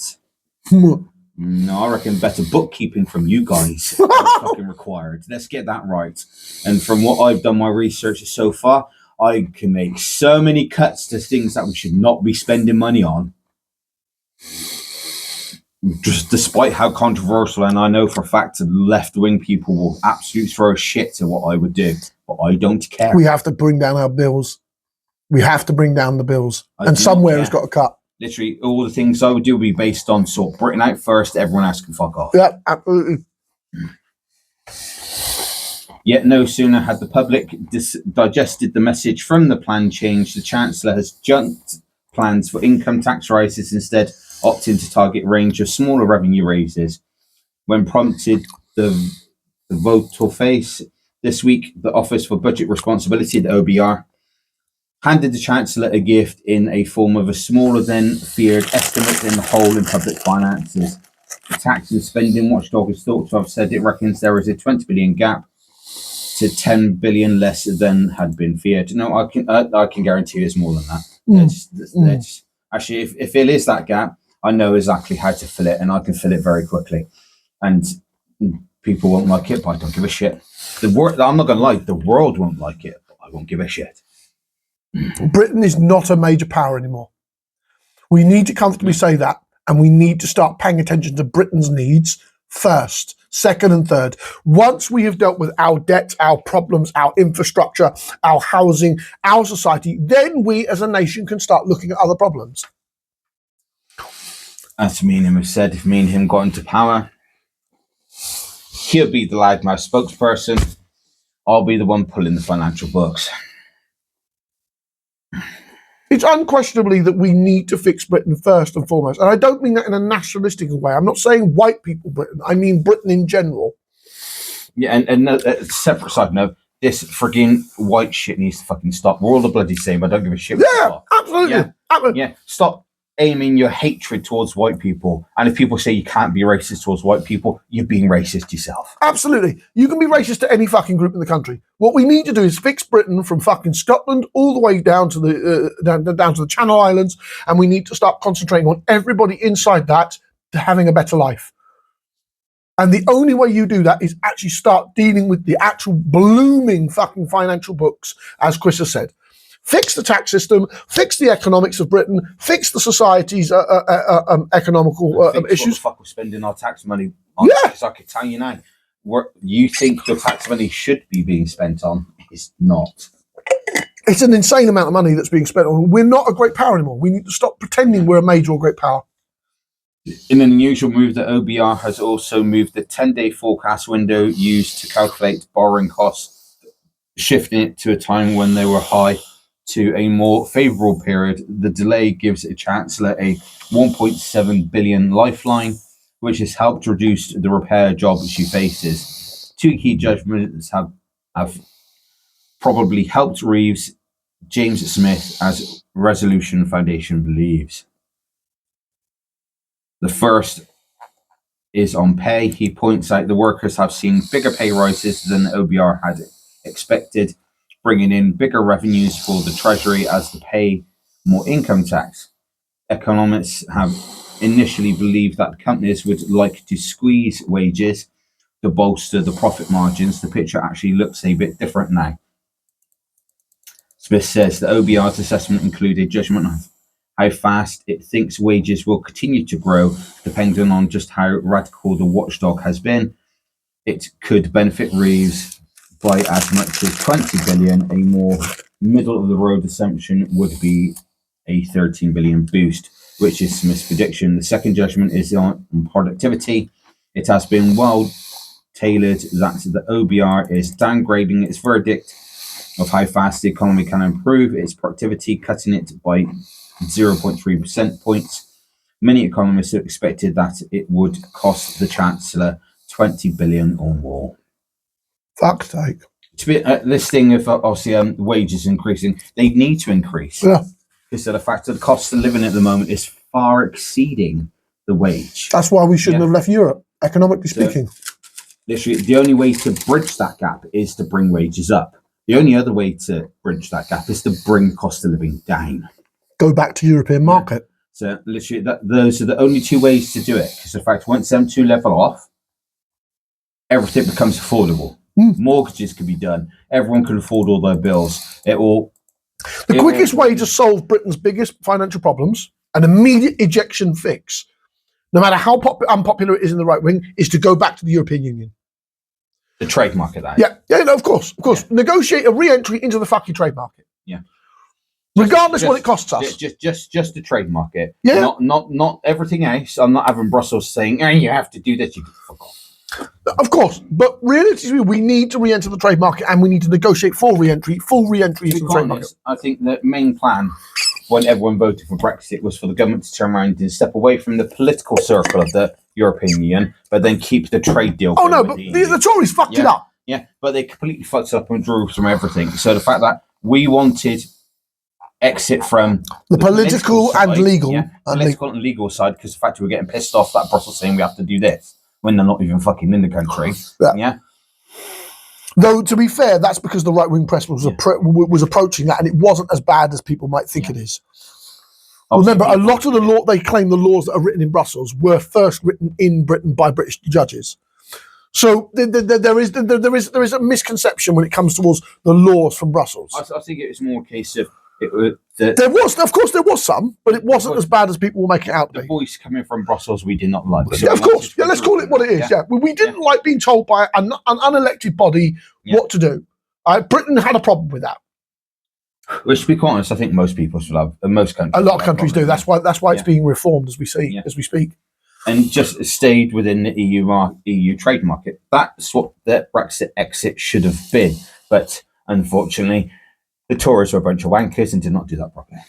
No, I reckon better bookkeeping from you guys is fucking required. Let's get that right. And from what I've done my research so far, I can make so many cuts to things that we should not be spending money on. Just despite how controversial, and I know for a fact that left-wing people will absolutely throw shit to what I would do, but I don't care. We have to bring down our bills. We have to bring down the bills. And somewhere has got to cut. Literally, all the things I would do would be based on sort Britain out first, everyone else can fuck off. Yeah, absolutely. Yet no sooner had the public digested the message from the plan change, the Chancellor has junked plans for income tax rises, instead opting to target a range of smaller revenue raises. When prompted the vote-face this week, the Office for Budget Responsibility, the OBR, handed the Chancellor a gift in a form of a smaller than feared estimate in the hole in public finances. The tax and spending watchdog is thought to have said it reckons there is a 20 billion gap to 10 billion less than had been feared. No, I can guarantee there's more than that. Actually, if it is that gap, I know exactly how to fill it, and I can fill it very quickly. And people won't like it, but I don't give a shit. I'm not going to lie, the world won't like it, but I won't give a shit. Britain is not a major power anymore. We need to comfortably say that, and we need to start paying attention to Britain's needs first, second and third. Once we have dealt with our debt, our problems, our infrastructure, our housing, our society, then we as a nation can start looking at other problems. As me and him have said, if me and him got into power, he'll be the loudmouth spokesperson. I'll be the one pulling the financial books. It's unquestionably that we need to fix Britain first and foremost. And I don't mean that in a nationalistic way. I'm not saying white people Britain. I mean Britain in general. Yeah, and a separate side note, this frigging white shit needs to fucking stop. We're all the bloody same. I don't give a shit. Yeah, absolutely. Yeah, stop aiming your hatred towards white people. And if people say you can't be racist towards white people, you're being racist yourself. Absolutely. You can be racist to any fucking group in the country. What we need to do is fix Britain from fucking Scotland all the way down to the down to the Channel Islands, and we need to start concentrating on everybody inside that to having a better life. And the only way you do that is actually start dealing with the actual blooming fucking financial books, as Chris has said. Fix the tax system, fix the economics of Britain, fix the society's economical issues. What the fuck we're spending our tax money on? Yeah. Because I can tell you now, what you think your tax money should be being spent on is not. It's an insane amount of money that's being spent on. We're not a great power anymore. We need to stop pretending we're a major or great power. In an unusual move, the OBR has also moved the 10-day forecast window used to calculate borrowing costs, shifting it to a time when they were high to a more favourable period. The delay gives a Chancellor a 1.7 billion lifeline, which has helped reduce the repair job she faces. Two key judgments have probably helped Reeves, James Smith, as Resolution Foundation believes. The first is on pay. He points out the workers have seen bigger pay rises than the OBR had expected, bringing in bigger revenues for the Treasury as they pay more income tax. Economists have initially believed that companies would like to squeeze wages to bolster the profit margins. The picture actually looks a bit different now. Smith says the OBR's assessment included judgment of how fast it thinks wages will continue to grow, depending on just how radical the watchdog has been. It could benefit Reeves by as much as 20 billion. A more middle-of-the-road assumption would be a 13 billion boost, which is Smith's prediction. The second judgment is on productivity. It has been well tailored that the OBR is downgrading its verdict of how fast the economy can improve its productivity, cutting it by 0.3 percent points. Many economists have expected that it would cost the Chancellor 20 billion or more. Fuck's sake. To be, this thing of obviously wages increasing, they need to increase. Yeah. Because of the fact that the cost of living at the moment is far exceeding the wage. That's why we shouldn't have left Europe, economically speaking. Literally, the only way to bridge that gap is to bring wages up. The only other way to bridge that gap is to bring cost of living down. Go back to European market. So literally, those are the only two ways to do it. Because in fact, once them two level off, everything becomes affordable. Mortgages can be done. Everyone can afford all their bills. It will The quickest way to solve Britain's biggest financial problems, an immediate ejection fix, no matter how unpopular it is in the right wing, is to go back to the European Union. The trade market, that. Yeah, no, of course. Yeah. Negotiate a re-entry into the fucking trade market. Yeah. Regardless what it costs us. Just the trade market. Yeah. Not everything else. I'm not having Brussels saying, you have to do this, you fuck off. Of course, but realistically, we need to re-enter the trade market, and we need to negotiate full re-entry into the trade market. I think the main plan when everyone voted for Brexit was for the government to turn around and step away from the political circle of the European Union, but then keep the trade deal. Oh no, but the Tories fucked it up. Yeah, but they completely fucked it up and drew from everything. So the fact that we wanted exit from the political and legal, political and legal side, because the fact we were getting pissed off that Brussels saying we have to do this when they're not even fucking in the country. Yeah. Though, to be fair, that's because the right-wing press was approaching that, and it wasn't as bad as people might think it is. Remember, a lot of the law, they claim the laws that are written in Brussels were first written in Britain by British judges. So there is a misconception when it comes towards the laws from Brussels. I think it was more a case of there was some, but it wasn't as bad as people were making it out to be. The voice coming from Brussels we did not like. So yeah, of course. Yeah, let's call it what it is. Yeah, we didn't like being told by an unelected body what to do. Britain had a problem with that. Which, to be quite honest, I think most people should have. Most countries. A lot of countries do. That's why it's being reformed as we speak. And just stayed within the EU trade market. That's what the Brexit exit should have been. But unfortunately, the Tories were a bunch of wankers and did not do that properly.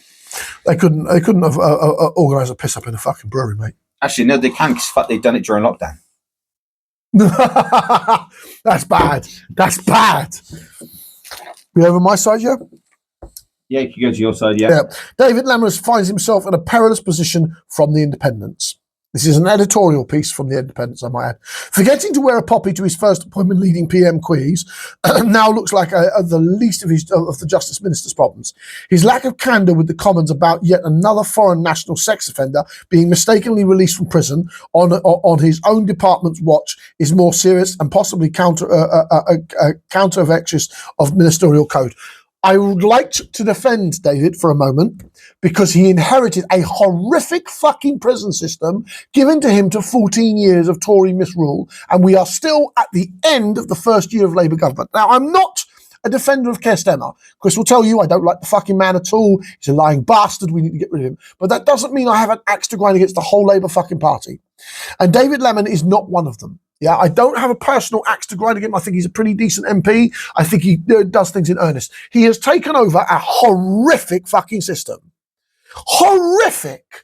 They couldn't have organised a piss up in a fucking brewery, mate. Actually, no, they can, because they've done it during lockdown. That's bad. That's bad. We over my side, yeah? Yeah, you can go to your side, yeah. David Lammas finds himself in a perilous position from the Independents. This is an editorial piece from the Independents, I might add. Forgetting to wear a poppy to his first appointment leading PM quiz now looks like the least of the Justice Minister's problems. His lack of candour with the Commons about yet another foreign national sex offender being mistakenly released from prison on his own department's watch is more serious and possibly counter-vextious of ministerial code. I would like to defend David for a moment because he inherited a horrific fucking prison system given to him to 14 years of Tory misrule, and we are still at the end of the first year of Labour government. Now, I'm not a defender of 𝐾 Chris will tell you I don't like the fucking man at all. He's a lying bastard. We need to get rid of him. But that doesn't mean I have an axe to grind against the whole Labour fucking party. And David Lammen is not one of them. Yeah, I don't have a personal axe to grind against him. I think he's a pretty decent MP. I think he does things in earnest. He has taken over a horrific fucking system. Horrific.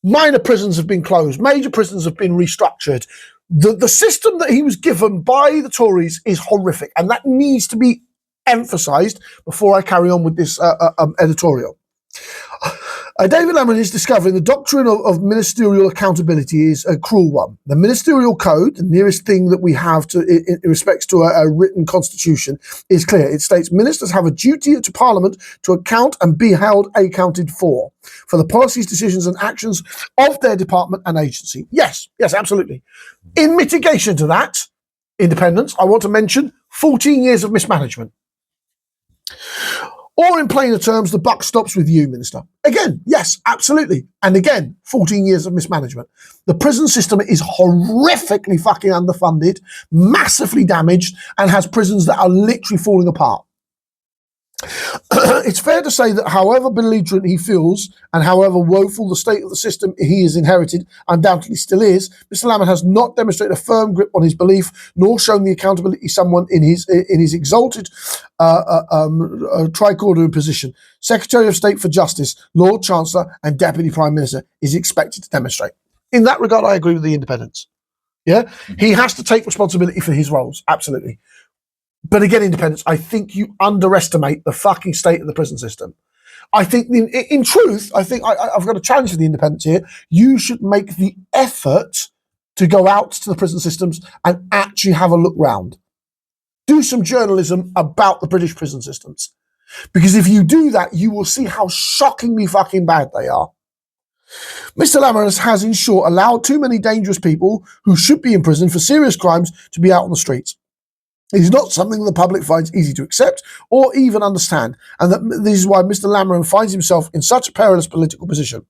Minor prisons have been closed. Major prisons have been restructured. The system that he was given by the Tories is horrific. And that needs to be emphasised before I carry on with this editorial. David Lammen is discovering the doctrine of ministerial accountability is a cruel one. The ministerial code, the nearest thing that we have to in respects to a written constitution, is clear. It states ministers have a duty to Parliament to account and be held accounted for the policies, decisions and actions of their department and agency. Yes, absolutely. In mitigation to that, independence, I want to mention 14 years of mismanagement. Or in plainer terms, the buck stops with you, Minister. Again, yes, absolutely. And again, 14 years of mismanagement. The prison system is horrifically fucking underfunded, massively damaged, and has prisons that are literally falling apart. It's fair to say that however belligerent he feels and however woeful the state of the system he has inherited undoubtedly still is, Mr. Lammen has not demonstrated a firm grip on his belief nor shown the accountability someone in his exalted tricorder position, Secretary of State for Justice, Lord Chancellor and Deputy Prime Minister is expected to demonstrate. In that regard, I agree with the independents. Yeah, he has to take responsibility for his roles, absolutely. But again, independents, I think you underestimate the fucking state of the prison system. I think, in truth, I've got a challenge for the independents here. You should make the effort to go out to the prison systems and actually have a look round. Do some journalism about the British prison systems. Because if you do that, you will see how shockingly fucking bad they are. Mr. Lammen has, in short, allowed too many dangerous people who should be in prison for serious crimes to be out on the streets. It is not something the public finds easy to accept or even understand, and that this is why Mr. Lamron finds himself in such a perilous political position.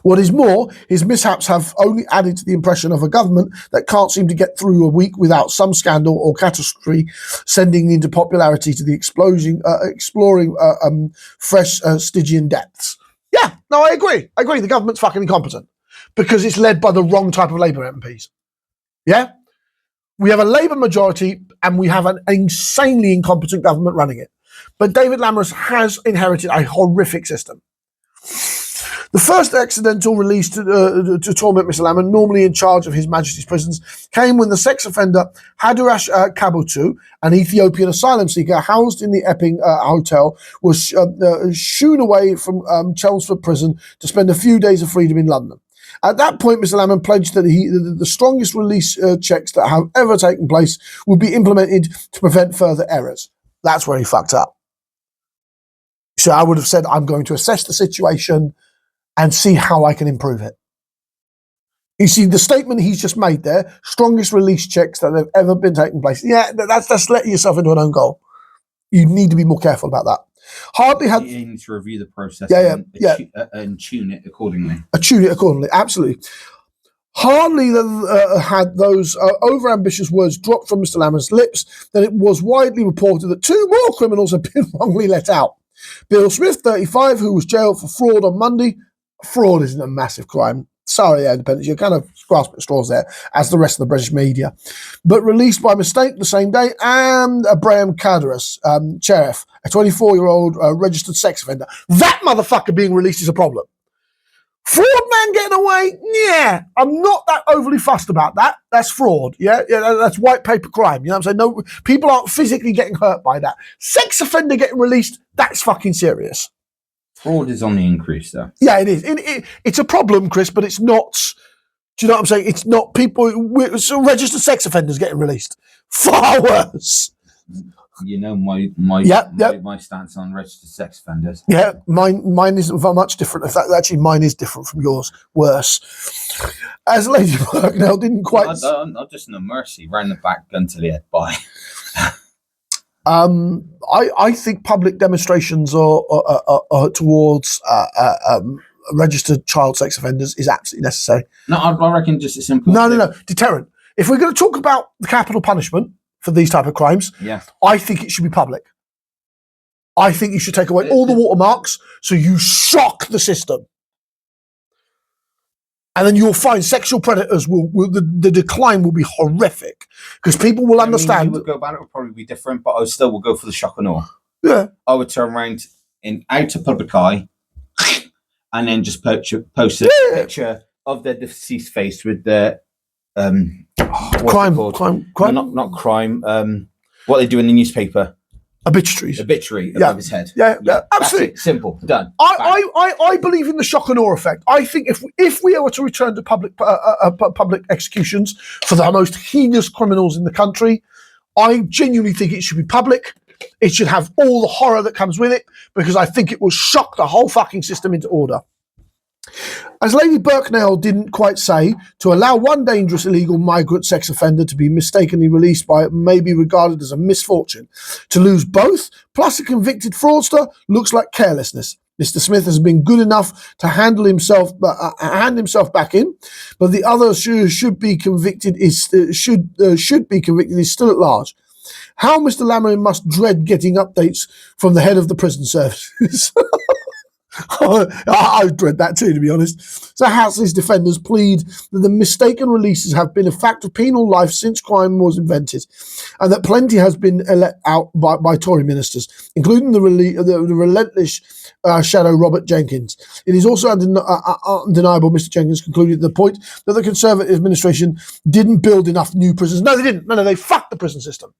What is more, his mishaps have only added to the impression of a government that can't seem to get through a week without some scandal or catastrophe sending into popularity to the exploring fresh Stygian depths. Yeah, no, I agree. The government's fucking incompetent because it's led by the wrong type of Labour MPs. Yeah? We have a Labour majority and we have an insanely incompetent government running it. But David Lamron has inherited a horrific system. The first accidental release to torment Mr. Lamron, normally in charge of His Majesty's prisons, came when the sex offender 𝐼𝐮𝐬𝐫𝐞𝐿, an Ethiopian asylum seeker housed in the Epping Hotel, was shooed away from Chelmsford prison to spend a few days of freedom in London. At that point, Mr. Lamron pledged that the strongest release checks that have ever taken place would be implemented to prevent further errors. That's where he fucked up. So I would have said, I'm going to assess the situation and see how I can improve it. You see, the statement he's just made there, strongest release checks that have ever been taking place. Yeah, that's letting yourself into an own goal. You need to be more careful about that. Hardly had... You need to review the process and tune it accordingly. Absolutely. Hardly had those over-ambitious words dropped from Mr. Lamron's lips that it was widely reported that 2 more criminals had been wrongly let out. Bill Smith, 35, who was jailed for fraud on Monday. Fraud isn't a massive crime. Sorry, independents, you're kind of grasping at straws there, as the rest of the British media. But released by mistake the same day, and Braham Cadaris, sheriff, a 24-year-old registered sex offender. That motherfucker being released is a problem. Fraud man getting away? Yeah, I'm not that overly fussed about that. That's fraud. Yeah, that's white paper crime. You know what I'm saying? No, people aren't physically getting hurt by that. Sex offender getting released, that's fucking serious. Fraud is on the increase, though. Yeah, it is. It's a problem, Chris, but it's not. Do you know what I'm saying? It's not people. Registered sex offenders getting released. Far worse. You know my stance on registered sex offenders. Yeah, mine isn't much different. In fact, actually, mine is different from yours. Worse. As Lady Berknell didn't quite. Not just no mercy, round the back, gun to the head. Bye. I think public demonstrations are towards registered child sex offenders is absolutely necessary. No, I reckon just a simple. No. Deterrent. If we're going to talk about the capital punishment for these type of crimes, I think it should be public. I think you should take away all the watermarks so you shock the system. And then you'll find sexual predators the decline will be horrific because people will understand. You would go about it would probably be different, but I still would go for the shock and awe. Yeah, I would turn around out of public eye, and then just post a picture of their deceased face with the crime. No, not crime. What they do in the newspaper. Obituary above his head. Yeah, absolutely. Simple. Done. I believe in the shock and awe effect. I think if we were to return to public executions for the most heinous criminals in the country, I genuinely think it should be public. It should have all the horror that comes with it because I think it will shock the whole fucking system into order. As Lady Berknell didn't quite say, to allow one dangerous illegal migrant sex offender to be mistakenly released may be regarded as a misfortune. To lose both, plus a convicted fraudster, looks like carelessness. Mr. Smith has been good enough to hand himself back in, but the other should be convicted is still at large. How Mr. Lamron must dread getting updates from the head of the prison service. I dread that too, to be honest. So Hatsley's defenders plead that the mistaken releases have been a fact of penal life since crime was invented, and that plenty has been let out by Tory ministers, including the relentless shadow Robert Jenkins. It is also undeniable Mr. Jenkins concluded the point that the Conservative administration didn't build enough new prisons. No, they didn't. No, they fucked the prison system.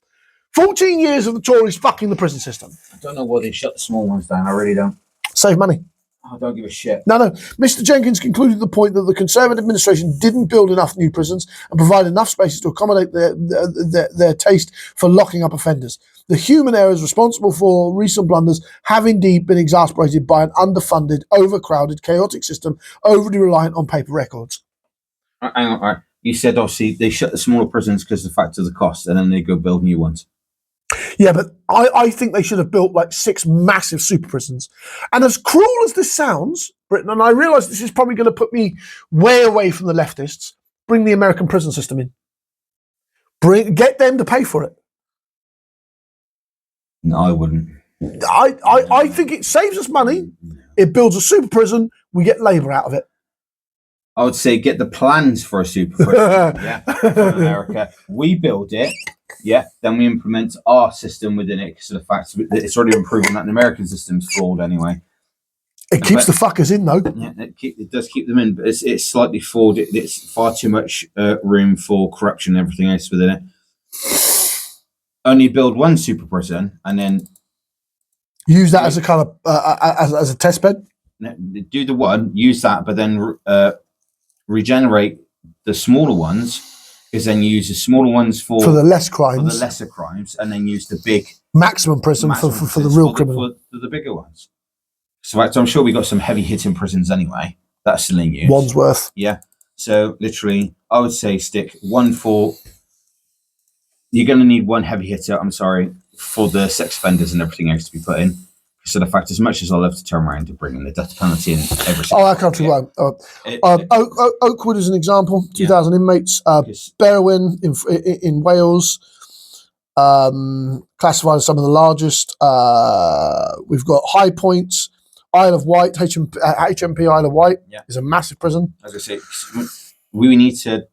14 years of the Tories fucking the prison system. I don't know why they shut the small ones down. I really don't. Save money. I don't give a shit. No. Mr. Jenkins concluded the point that the Conservative administration didn't build enough new prisons and provide enough spaces to accommodate their taste for locking up offenders. The human errors responsible for recent blunders have indeed been exacerbated by an underfunded, overcrowded, chaotic system overly reliant on paper records. Hang on, all right. you said obviously they shut the smaller prisons because of the fact of the cost, and then they go build new ones. Yeah, but I think they should have built like 6 massive super prisons. And as cruel as this sounds, Britain, and I realise this is probably going to put me way away from the leftists, bring the American prison system in. Get them to pay for it. No, I wouldn't. I think it saves us money. It builds a super prison. We get labour out of it. I would say get the plans for a super prison. Yeah, for America. We build it. Yeah, then we implement our system within it because of the fact that it's already improving that the American system's flawed anyway. It keeps the fuckers in though. Yeah, it does keep them in, but it's slightly flawed. It's far too much room for corruption and everything else within it. Only build one super prison and then use that as a kind of as a test bed. Do the one, use that, but then regenerate the smaller ones. Is then use the smaller ones for the less crimes, for the lesser crimes, and then use the big maximum prison for the real criminal, for the bigger ones. So I'm sure we got some heavy hitting prisons anyway. That's still in use. Wandsworth. Yeah. So literally, I would say stick one for. You're going to need one heavy hitter. I'm sorry for the sex offenders and everything else to be put in. So the fact, as much as I love to turn around to bring in the death penalty in every our country won't. Oakwood is an example. 2,000 inmates. Berwyn in Wales, classified as some of the largest. We've got High Point, Isle of Wight, HMP Isle of Wight is a massive prison. As I say, we need to,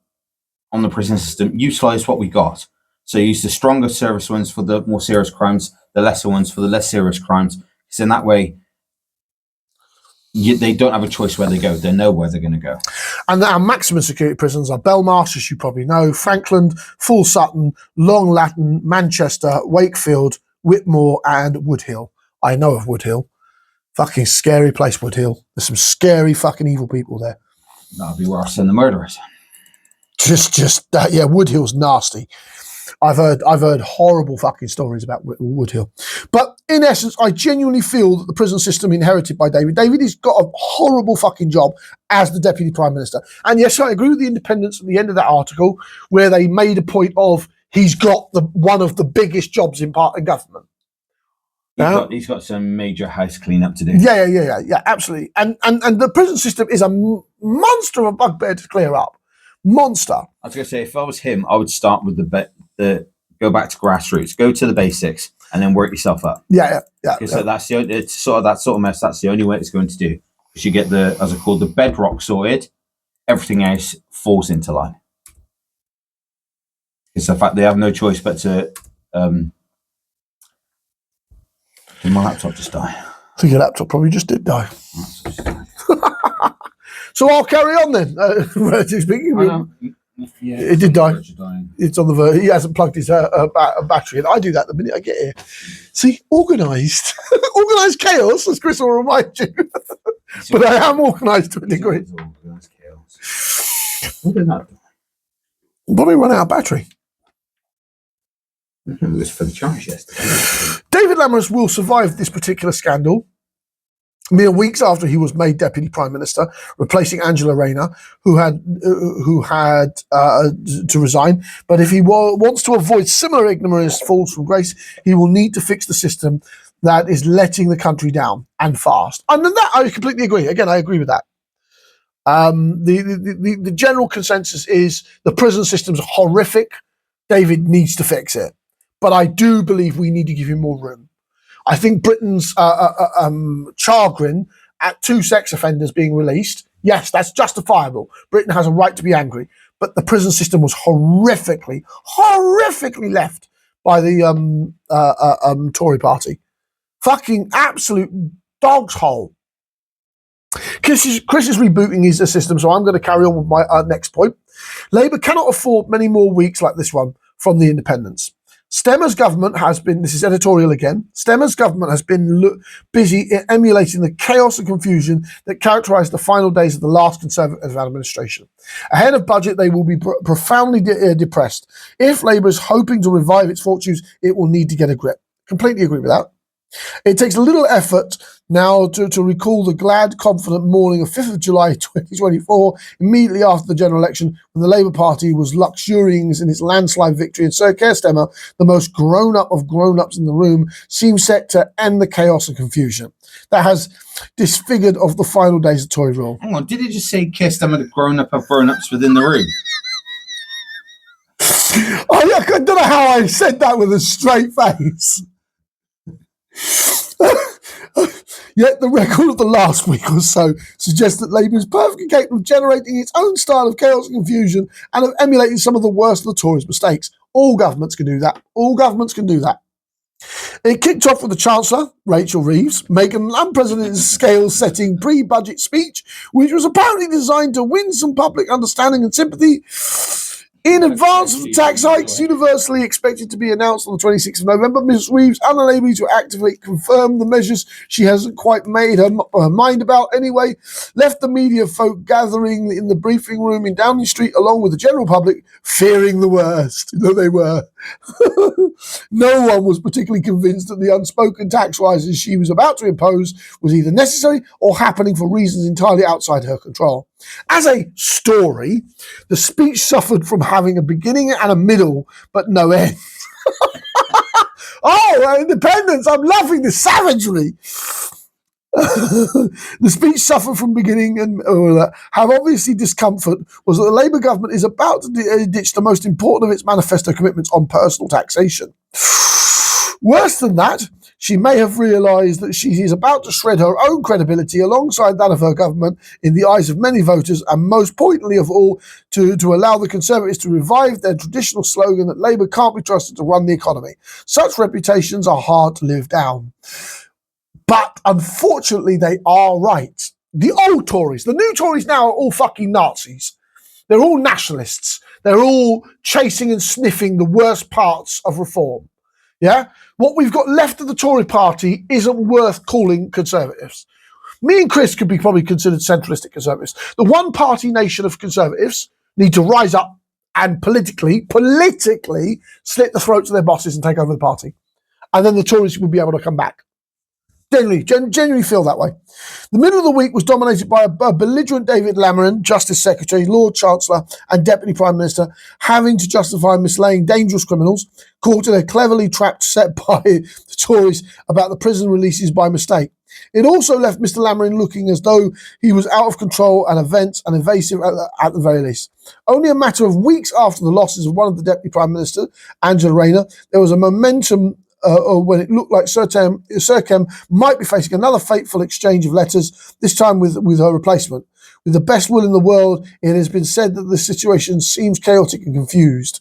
on the prison system, utilise what we got. So use the stronger service ones for the more serious crimes, the lesser ones for the less serious crimes. So in that way, they don't have a choice where they go. They know where they're going to go. And our maximum security prisons are Belmarsh, as you probably know, Frankland, Full Sutton, Long Latton, Manchester, Wakefield, Whitmore, and Woodhill. I know of Woodhill. Fucking scary place, Woodhill. There's some scary fucking evil people there. That'll be worse than the murderers. Woodhill's nasty. I've heard horrible fucking stories about Woodhill. But in essence, I genuinely feel that the prison system inherited by David has got a horrible fucking job as the Deputy Prime Minister. And yes, I agree with the Independents at the end of that article where they made a point of he's got one of the biggest jobs in government. He's got some major house cleanup to do. Yeah, absolutely. And the prison system is a monster of a bugbear to clear up. Monster. I was going to say, if I was him, I would start with go back to grassroots, go to the basics, and then work yourself up. Yeah. Because that's it's sort of that sort of mess. That's the only way it's going to do. Because you get the bedrock sorted, everything else falls into line. It's the fact they have no choice but to. Did my laptop just die? I think your laptop probably just did die. So I'll carry on then. Speaking, it did die. It's on the verge. He hasn't plugged his battery in. I do that the minute I get here. See, organised. Organised chaos, as Chris will remind you. But I am organised to a degree. Probably run out of battery. It was for the charge yesterday. David Lamorous will survive this particular scandal. Mere weeks after he was made Deputy Prime Minister, replacing Angela Rayner, who had to resign. But if he wants to avoid similar ignominious falls from grace, he will need to fix the system that is letting the country down, and fast. And that I completely agree. Again, I agree with that. The general consensus is the prison system's horrific. David needs to fix it. But I do believe we need to give him more room. I think Britain's chagrin at 2 sex offenders being released, yes, that's justifiable. Britain has a right to be angry. But the prison system was horrifically left by the Tory party. Fucking absolute dog's hole. Chris is rebooting his system, so I'm going to carry on with my next point. Labour cannot afford many more weeks like this one from the Independents. Stemmer's government has been, this is editorial again, Stemmer's government has been busy emulating the chaos and confusion that characterised the final days of the last Conservative administration. Ahead of budget, they will be profoundly depressed. If Labour is hoping to revive its fortunes, it will need to get a grip. Completely agree with that. It takes a little effort now to recall the glad, confident morning of 5th of July 2024, immediately after the general election, when the Labour Party was luxuriating in its landslide victory, and Sir Keir Starmer, the most grown-up of grown-ups in the room, seemed set to end the chaos and confusion that has disfigured of the final days of Tory rule. Hang on, did it just say Keir Starmer, the grown-up of grown-ups within the room? I don't know how I said that with a straight face. Yet the record of the last week or so suggests that Labour is perfectly capable of generating its own style of chaos and confusion and of emulating some of the worst of the Tories' mistakes. All governments can do that. All governments can do that. It kicked off with the Chancellor, Rachel Reeves, making an unprecedented scale-setting pre-budget speech, which was apparently designed to win some public understanding and sympathy in advance of the tax hikes universally expected to be announced on the 26th of November. Ms. Reeves, unable to actively confirm the measures she hasn't quite made her mind about anyway, left the media folk gathering in the briefing room in Downing Street along with the general public, fearing the worst. No, they were. No one was particularly convinced that the unspoken tax rises she was about to impose was either necessary or happening for reasons entirely outside her control. As a story, the speech suffered from having a beginning and a middle, but no end. Oh, independence! I'm loving the savagery. The speech suffered from beginning and have obviously discomfort was that the Labour government is about to ditch the most important of its manifesto commitments on personal taxation. Worse than that, she may have realised that she is about to shred her own credibility alongside that of her government in the eyes of many voters, and most pointedly of all, to allow the Conservatives to revive their traditional slogan that Labour can't be trusted to run the economy. Such reputations are hard to live down. But unfortunately, they are right. The old Tories, the new Tories now are all fucking Nazis. They're all nationalists. They're all chasing and sniffing the worst parts of reform. Yeah? What we've got left of the Tory party isn't worth calling Conservatives. Me and Chris could be probably considered centralistic Conservatives. The one-party nation of Conservatives need to rise up and politically slit the throats of their bosses and take over the party. And then the Tories will be able to come back. Genuinely feel that way. The middle of the week was dominated by a belligerent David Lamorne, Justice Secretary, Lord Chancellor and Deputy Prime Minister, having to justify mislaying dangerous criminals caught in a cleverly trapped set by the Tories about the prison releases by mistake. It also left Mr. Lamorne looking as though he was out of control and evasive at the very least. Only a matter of weeks after the losses of one of the Deputy Prime Minister, Angela Rayner, there was a momentum when it looked like Sir Keir might be facing another fateful exchange of letters, this time with her replacement. With the best will in the world, it has been said that the situation seems chaotic and confused.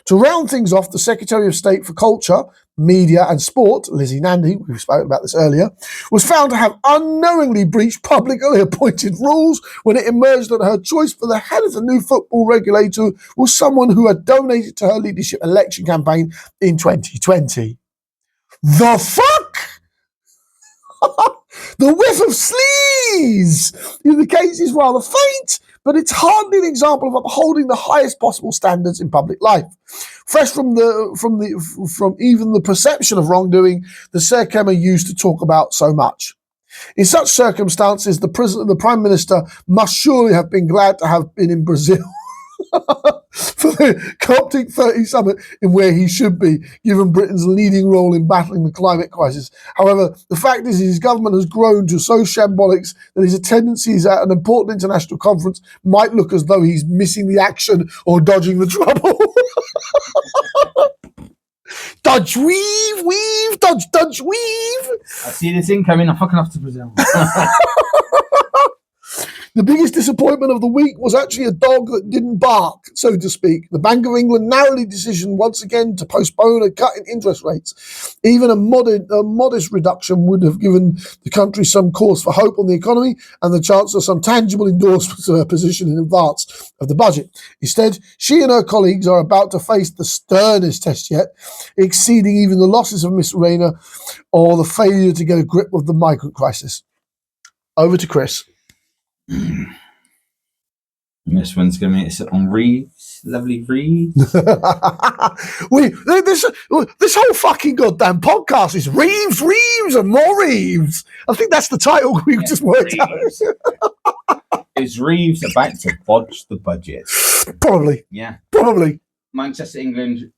To round things off, the Secretary of State for Culture, Media and Sport, Lizzie Nandy, we've spoken about this earlier, was found to have unknowingly breached publicly appointed rules when it emerged that her choice for the head of the new football regulator was someone who had donated to her leadership election campaign in 2020. The fuck? The whiff of sleaze in the case is rather faint, but it's hardly an example of upholding the highest possible standards in public life. Fresh from even the perception of wrongdoing the Sir Keir used to talk about so much. In such circumstances, the Prime Minister must surely have been glad to have been in Brazil for the COP30 summit in where he should be, given Britain's leading role in battling the climate crisis. However, the fact is his government has grown to so shambolic that his attendances at an important international conference might look as though he's missing the action or dodging the trouble. Dodge, weave, dodge, weave. I see this incoming, I'm fucking off to Brazil. The biggest disappointment of the week was actually a dog that didn't bark, so to speak. The Bank of England narrowly decisioned once again to postpone a cut in interest rates. Even a modest reduction would have given the country some cause for hope on the economy and the Chancellor some tangible endorsements of her position in advance of the budget. Instead, she and her colleagues are about to face the sternest test yet, exceeding even the losses of Miss Rayner or the failure to get a grip of the migrant crisis. Over to Chris. And this one's going to be on Reeves, lovely Reeves. This whole fucking goddamn podcast is Reeves, Reeves, and more Reeves. I think that's the title we've just worked Reeves. out. Is Reeves about to bodge the budget? Probably. Yeah. Probably. Manchester, England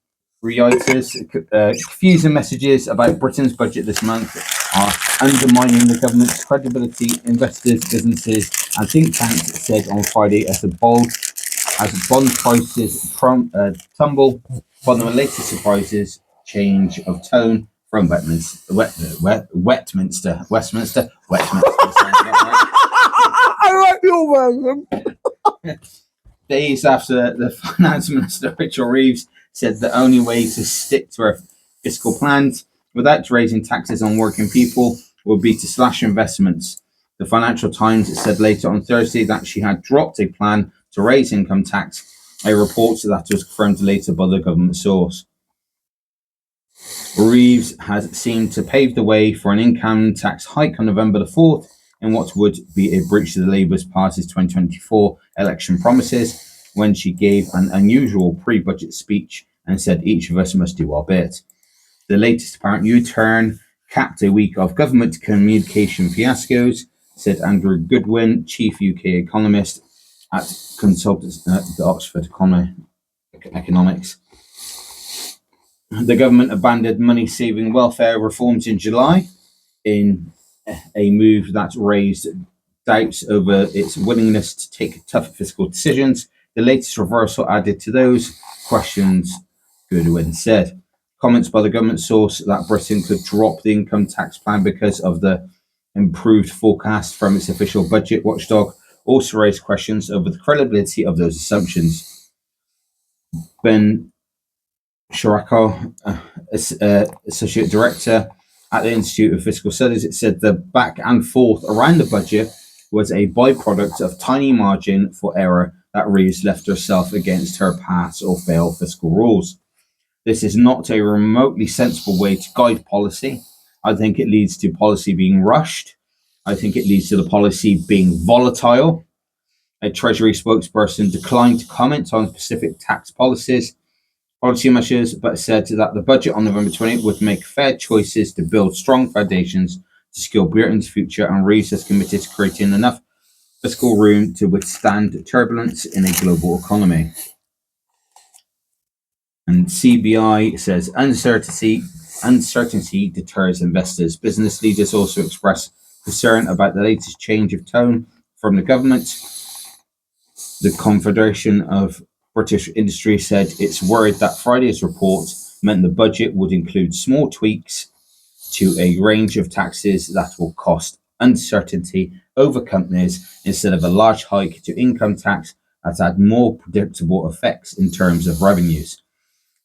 Reuters, confusing messages about Britain's budget this month are undermining the government's credibility. Investors, businesses, and think tanks said on Friday as bond prices tumble following the latest surprises change of tone from Westminster. I like your version. Days after the finance minister, Rachel Reeves, said the only way to stick to her fiscal plans without raising taxes on working people would be to slash investments. The Financial Times said later on Thursday that she had dropped a plan to raise income tax, a report that was confirmed later by the government source. Reeves has seemed to pave the way for an income tax hike on November the 4th in what would be a breach of the Labour Party's 2024 election promises, when she gave an unusual pre-budget speech and said each of us must do our bit. The latest apparent U-turn capped a week of government communication fiascos, said Andrew Goodwin, chief UK economist at consultants at the Oxford Economics. The government abandoned money-saving welfare reforms in July in a move that raised doubts over its willingness to take tough fiscal decisions. The latest reversal added to those questions, Goodwin said. Comments by the government source that Britain could drop the income tax plan because of the improved forecast from its official budget watchdog also raised questions over the credibility of those assumptions. Ben Shirako, associate director at the Institute of Fiscal Studies, it said the back and forth around the budget was a byproduct of tiny margin for error that Reeves left herself against her pass or fail fiscal rules. This is not a remotely sensible way to guide policy. I think it leads to policy being rushed. I think it leads to the policy being volatile. A Treasury spokesperson declined to comment on specific tax policy measures, but said that the budget on November 20th would make fair choices to build strong foundations to secure Britain's future, and Reeves has committed to creating enough fiscal room to withstand turbulence in a global economy. And CBI says uncertainty deters investors. Business leaders also express concern about the latest change of tone from the government. The Confederation of British Industry said it's worried that Friday's report meant the budget would include small tweaks to a range of taxes that will cost uncertainty over companies instead of a large hike to income tax that had more predictable effects in terms of revenues.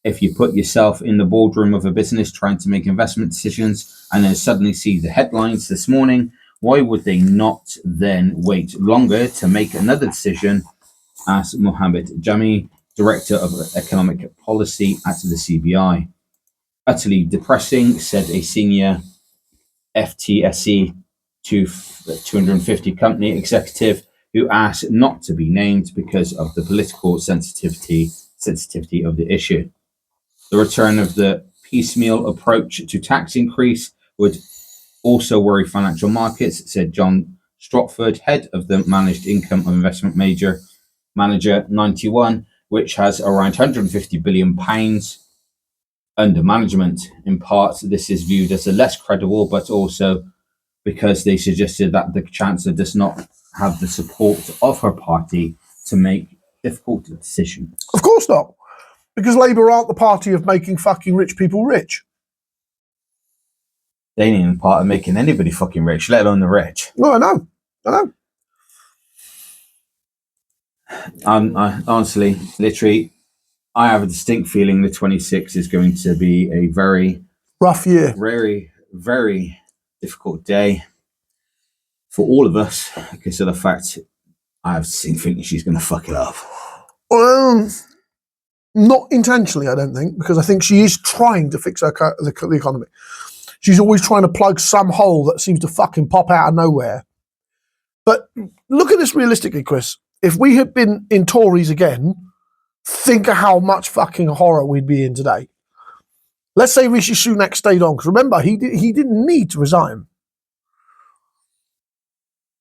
If you put yourself in the boardroom of a business trying to make investment decisions and then suddenly see the headlines this morning, why would they not then wait longer to make another decision? Asked Mohammed Jami, Director of Economic Policy at the CBI. Utterly depressing, said a senior FTSE 250 company executive who asked not to be named because of the political sensitivity of the issue. The return of the piecemeal approach to tax increase would also worry financial markets, said John Stropford, head of the Managed Income of Investment Manager 91, which has around £150 billion under management. In part, this is viewed as a less credible, but also because they suggested that the Chancellor does not have the support of her party to make difficult decisions. Of course not. Because Labour aren't the party of making fucking rich people rich. They ain't even part of making anybody fucking rich, let alone the rich. No, I know. I honestly, literally, I have a distinct feeling the 26th is going to be a very rough year. Very, very difficult day for all of us because of the fact I have seen thinking she's going to fuck it up. Not intentionally, I don't think, because I think she is trying to fix the economy. She's always trying to plug some hole that seems to fucking pop out of nowhere. But look at this realistically, Chris. if we had been in Tories again, think of how much fucking horror we'd be in today. Let's say Rishi Sunak stayed on, because remember, he didn't need to resign.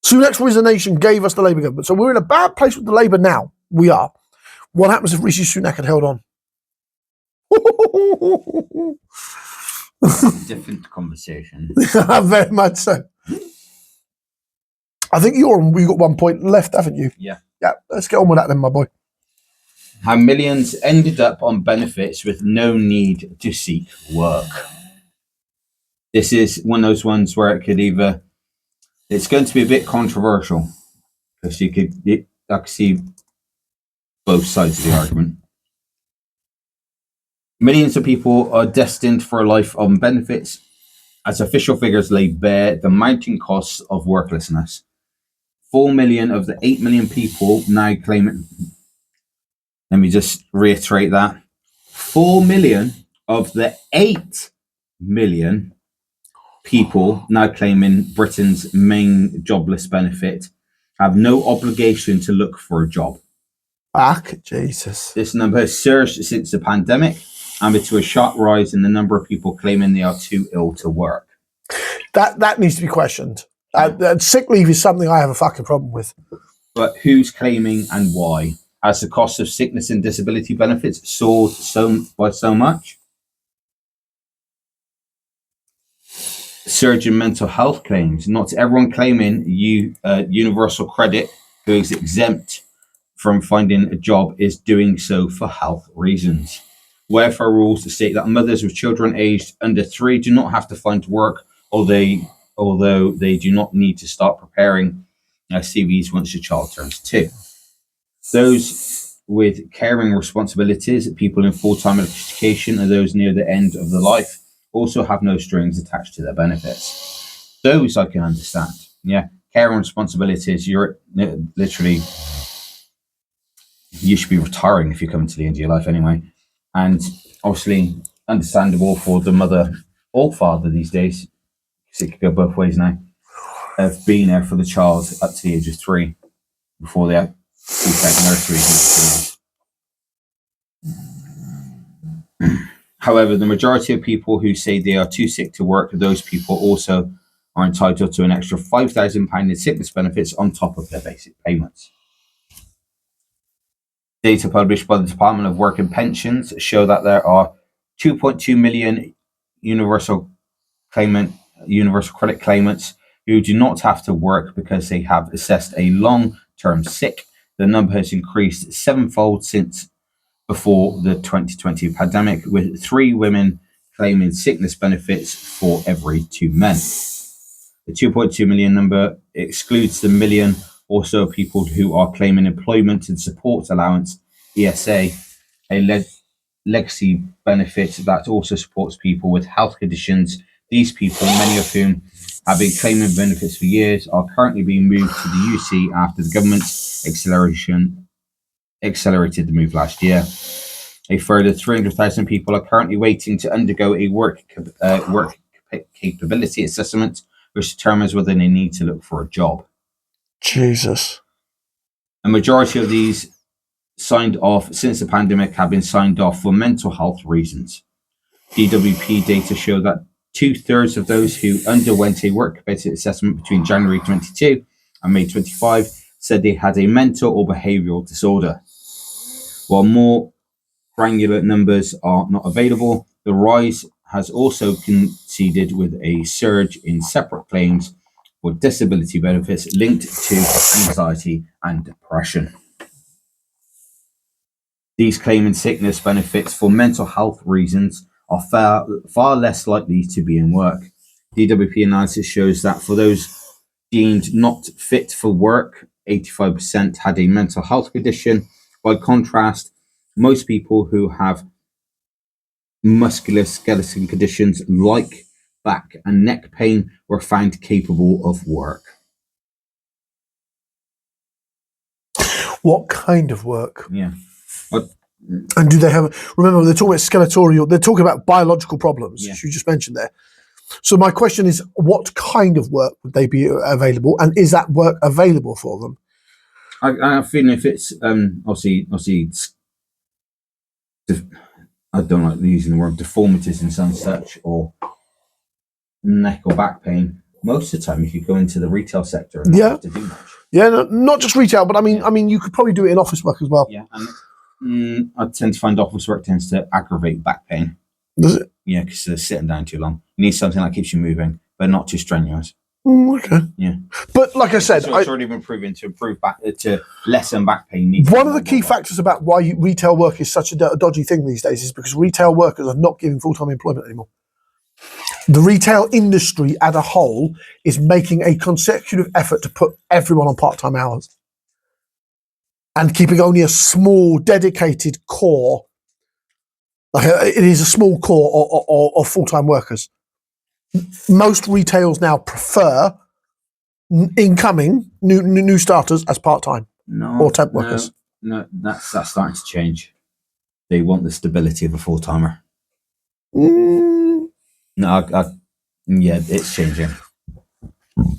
Sunak's resignation gave us the Labour government. So we're in a bad place with the Labour now. We are. What happens if Rishi Sunak had held on? Different conversation. Very much so. I think you got 1 point left, haven't you? Yeah. Yeah, let's get on with that then, my boy. How millions ended up on benefits with no need to seek work. This is one of those ones where it could either, it's going to be a bit controversial, because I could see both sides of the argument. Millions of people are destined for a life on benefits, as official figures lay bare the mounting costs of worklessness. 4 million of the 8 million people now claim it. Let me just reiterate that. 4 million of the 8 million people now claiming Britain's main jobless benefit have no obligation to look for a job. Fuck, Jesus. This number has surged since the pandemic, and led to a sharp rise in the number of people claiming they are too ill to work. That needs to be questioned. Sick leave is something I have a fucking problem with. But who's claiming and why? Has the cost of sickness and disability benefits soared by so much? Surge in mental health claims. Not everyone claiming universal credit who is exempt from finding a job is doing so for health reasons. Welfare rules state that mothers with children aged under 3 do not have to find work, although they do not need to start preparing CVs once your child turns 2. Those with caring responsibilities, people in full-time education, and those near the end of their life also have no strings attached to their benefits. Those I can understand. Yeah, caring responsibilities, you're literally, you should be retiring if you're coming to the end of your life anyway. And obviously understandable for the mother or father these days, because it could go both ways now, of being there for the child up to the age of 3 before they take nurseries. However, the majority of people who say they are too sick to work, those people also are entitled to an extra £5,000 in sickness benefits on top of their basic payments. Data published by the Department of Work and Pensions show that there are 2.2 million universal credit claimants who do not have to work because they have assessed a long-term sick. The number has increased 7-fold since before the 2020 pandemic, with 3 women claiming sickness benefits for every 2 men. The 2.2 million number excludes the million or so people who are claiming employment and support allowance, ESA, a legacy benefit that also supports people with health conditions. These people, many of whom have been claiming benefits for years, are currently being moved to the UC after the government accelerated the move last year. A further 300,000 people are currently waiting to undergo a work capability assessment, which determines whether they need to look for a job. Jesus. A majority of these signed off since the pandemic have been signed off for mental health reasons. DWP data show that 2/3 of those who underwent a work capacity assessment between January 22 and May 25 said they had a mental or behavioural disorder. While more granular numbers are not available, the rise has also coincided with a surge in separate claims for disability benefits linked to anxiety and depression. These claiming sickness benefits for mental health reasons are far less likely to be in work. DWP analysis shows that for those deemed not fit for work, 85% had a mental health condition. By contrast, most people who have musculoskeletal conditions like back and neck pain were found capable of work. What kind of work? Yeah. And do they have, remember, they're talking about skeletal, they're talking about biological problems, as you just mentioned there. So my question is, what kind of work would they be available? And is that work available for them? I'm feeling if it's obviously I don't like using the word deformities and some such, or neck or back pain. Most of the time, if you go into the retail sector, and not have to do much. Yeah, no, not just retail, but I mean, you could probably do it in office work as well. Yeah, and I tend to find office work tends to aggravate back pain. Does it? Yeah, because they're sitting down too long. You need something that keeps you moving, but not too strenuous. Okay. Yeah. But like I said, it's already been proven to to lessen back pain. One of the key factors about why retail work is such a dodgy thing these days is because retail workers are not giving full-time employment anymore. The retail industry as a whole is making a consecutive effort to put everyone on part-time hours and keeping only a small, dedicated core. It is a small core of full-time workers. Most retailers now prefer incoming new starters as part-time or temp workers. No, that's starting to change. They want the stability of a full-timer. No, yeah, it's changing.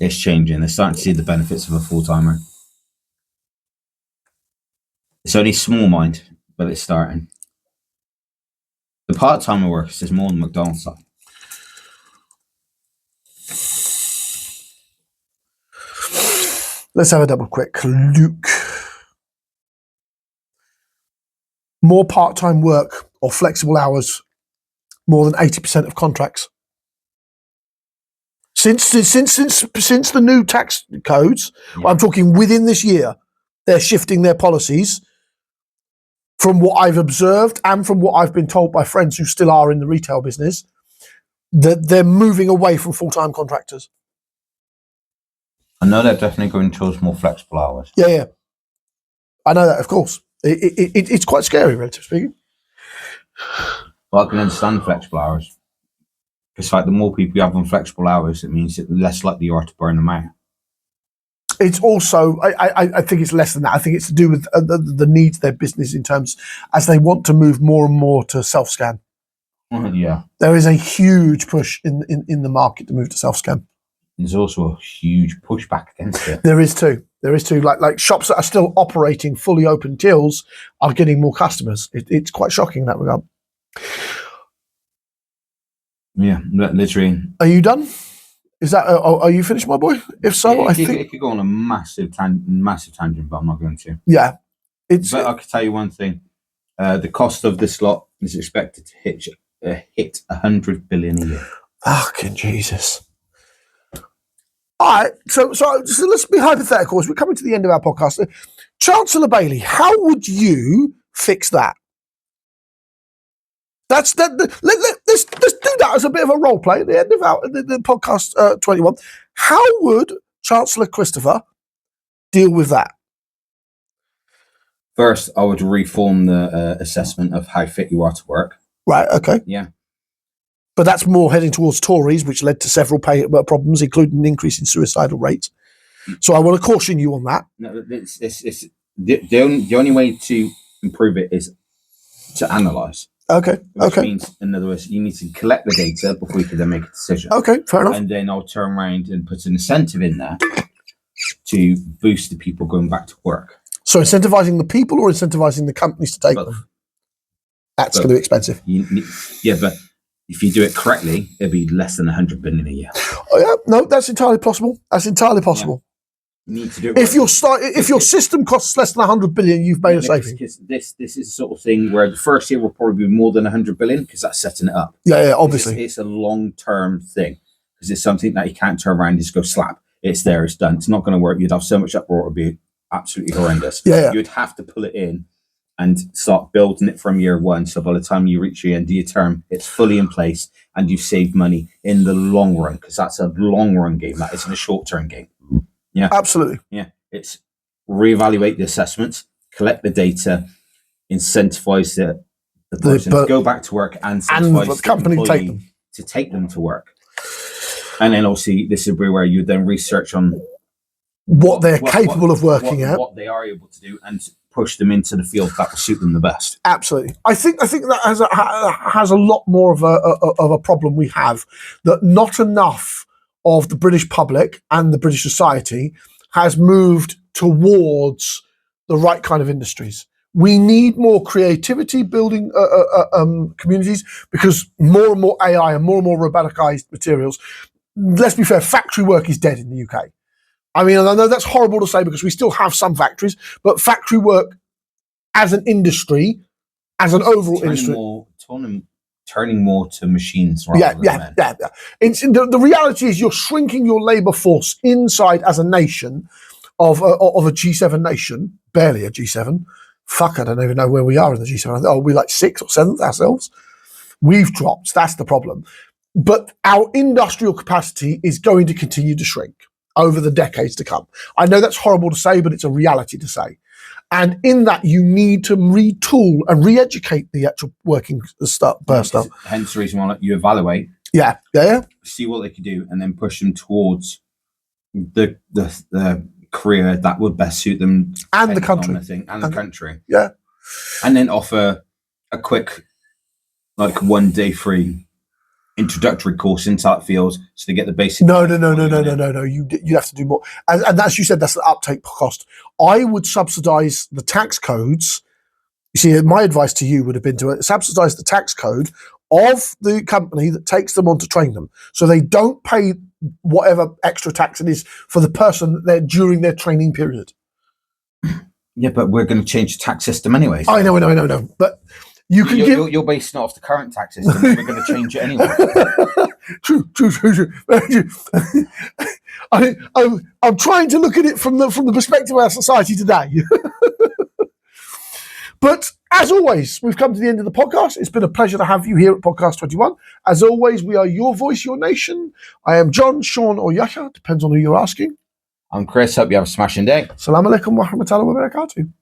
It's changing. They're starting to see the benefits of a full-timer. It's only small mind, but it's starting. The part-timer workers is more on the McDonald's side. Let's have a double quick look. More part-time work or flexible hours, more than 80% of contracts. Since the new tax codes, I'm talking within this year, they're shifting their policies. From what I've observed and from what I've been told by friends who still are in the retail business, that they're moving away from full-time contractors. I know they're definitely going towards more flexible hours. Yeah. I know that, of course. It's quite scary, relatively speaking. Well, I can understand flexible hours. It's like the more people you have on flexible hours, it means that the less likely you are to burn them out. It's also, I think it's less than that. I think it's to do with the needs of their business in terms as they want to move more and more to self-scan. Yeah. There is a huge push in the market to move to self-scan. There's also a huge pushback against it. There is too. Like shops that are still operating fully open tills are getting more customers. It's quite shocking in that regard. Yeah, literally. Are you done? Is that? Are you finished, my boy? If so, I think it could go on a massive tangent, but I'm not going to. Yeah, but I can tell you one thing: the cost of this lot is expected to hit 100 billion a year. Fucking Jesus! All right, so let's be hypothetical as we're coming to the end of our podcast. Chancellor Bailey, how would you fix that? Let's do that as a bit of a role play at the end of the podcast 21. How would Chancellor Christopher deal with that? First, I would reform the assessment of how fit you are to work. Right. Okay. Yeah. But that's more heading towards Tories, which led to several problems, including an increase in suicidal rates. So I want to caution you on that. No, the only way to improve it is to analyse. Okay. Which means, in other words, you need to collect the data before you can then make a decision. Okay, fair enough. And then I'll turn around and put an incentive in there to boost the people going back to work. So incentivizing the people or incentivizing the companies to take them? That's going to be expensive. But if you do it correctly, it'll be less than 100 billion a year. Oh yeah, no, that's entirely possible. That's entirely possible. You need to do it if your system costs less than 100 billion, you've made a saving. This is the sort of thing where the first year will probably be more than 100 billion because that's setting it up. Yeah, obviously. It's a long-term thing because it's something that you can't turn around and just go slap. It's there, it's done. It's not going to work. You'd have so much uproar, it would be absolutely horrendous. Yeah. You'd have to pull it in and start building it from year one. So by the time you reach the end of your term, it's fully in place and you save money in the long run because that's a long-run game. That isn't a short-term game. Yeah, absolutely. Yeah, it's reevaluate the assessments, collect the data, incentivize the person to go back to work, and incentivize the company to take them to work. And then obviously this is where you then research on what they're capable of working at, what they are able to do, and push them into the field that will suit them the best. Absolutely, I think that has a lot more of a problem we have, that not enough of the British public and the British society has moved towards the right kind of industries. We need more creativity building communities, because more and more AI and more roboticized materials. Let's be fair, factory work is dead in the UK. I mean, and I know that's horrible to say because we still have some factories, but factory work as an industry, as an overall industry, turning more to machines rather than men. Yeah. It's the reality is you're shrinking your labour force inside as a nation of a G7 nation, barely a G7. Fuck, I don't even know where we are in the G7. Oh, we're like 6th or 7th ourselves. We've dropped. That's the problem. But our industrial capacity is going to continue to shrink over the decades to come. I know that's horrible to say, but it's a reality to say. And in that, you need to retool and re-educate the actual working personnel. Hence the reason why you evaluate. Yeah. See what they can do, and then push them towards the career that would best suit them and the country. The country. Yeah. And then offer a quick, like 1 day free introductory course into that field, so they get the basic. No. You have to do more, and as you said, that's the uptake cost. I would subsidise the tax codes. You see, my advice to you would have been to subsidise the tax code of the company that takes them on to train them, so they don't pay whatever extra tax it is for the person there during their training period. Yeah, but we're going to change the tax system anyway. So. I know, but. You're basing it off the current tax system. We're going to change it anyway. True. I'm trying to look at it from the perspective of our society today. But as always, we've come to the end of the podcast. It's been a pleasure to have you here at Podcast 21. As always, we are your voice, your nation. I am John, Sean, or Yasha. Depends on who you're asking. I'm Chris. Hope you have a smashing day. Assalamu alaikum wa rahmatullahi wa barakatuh.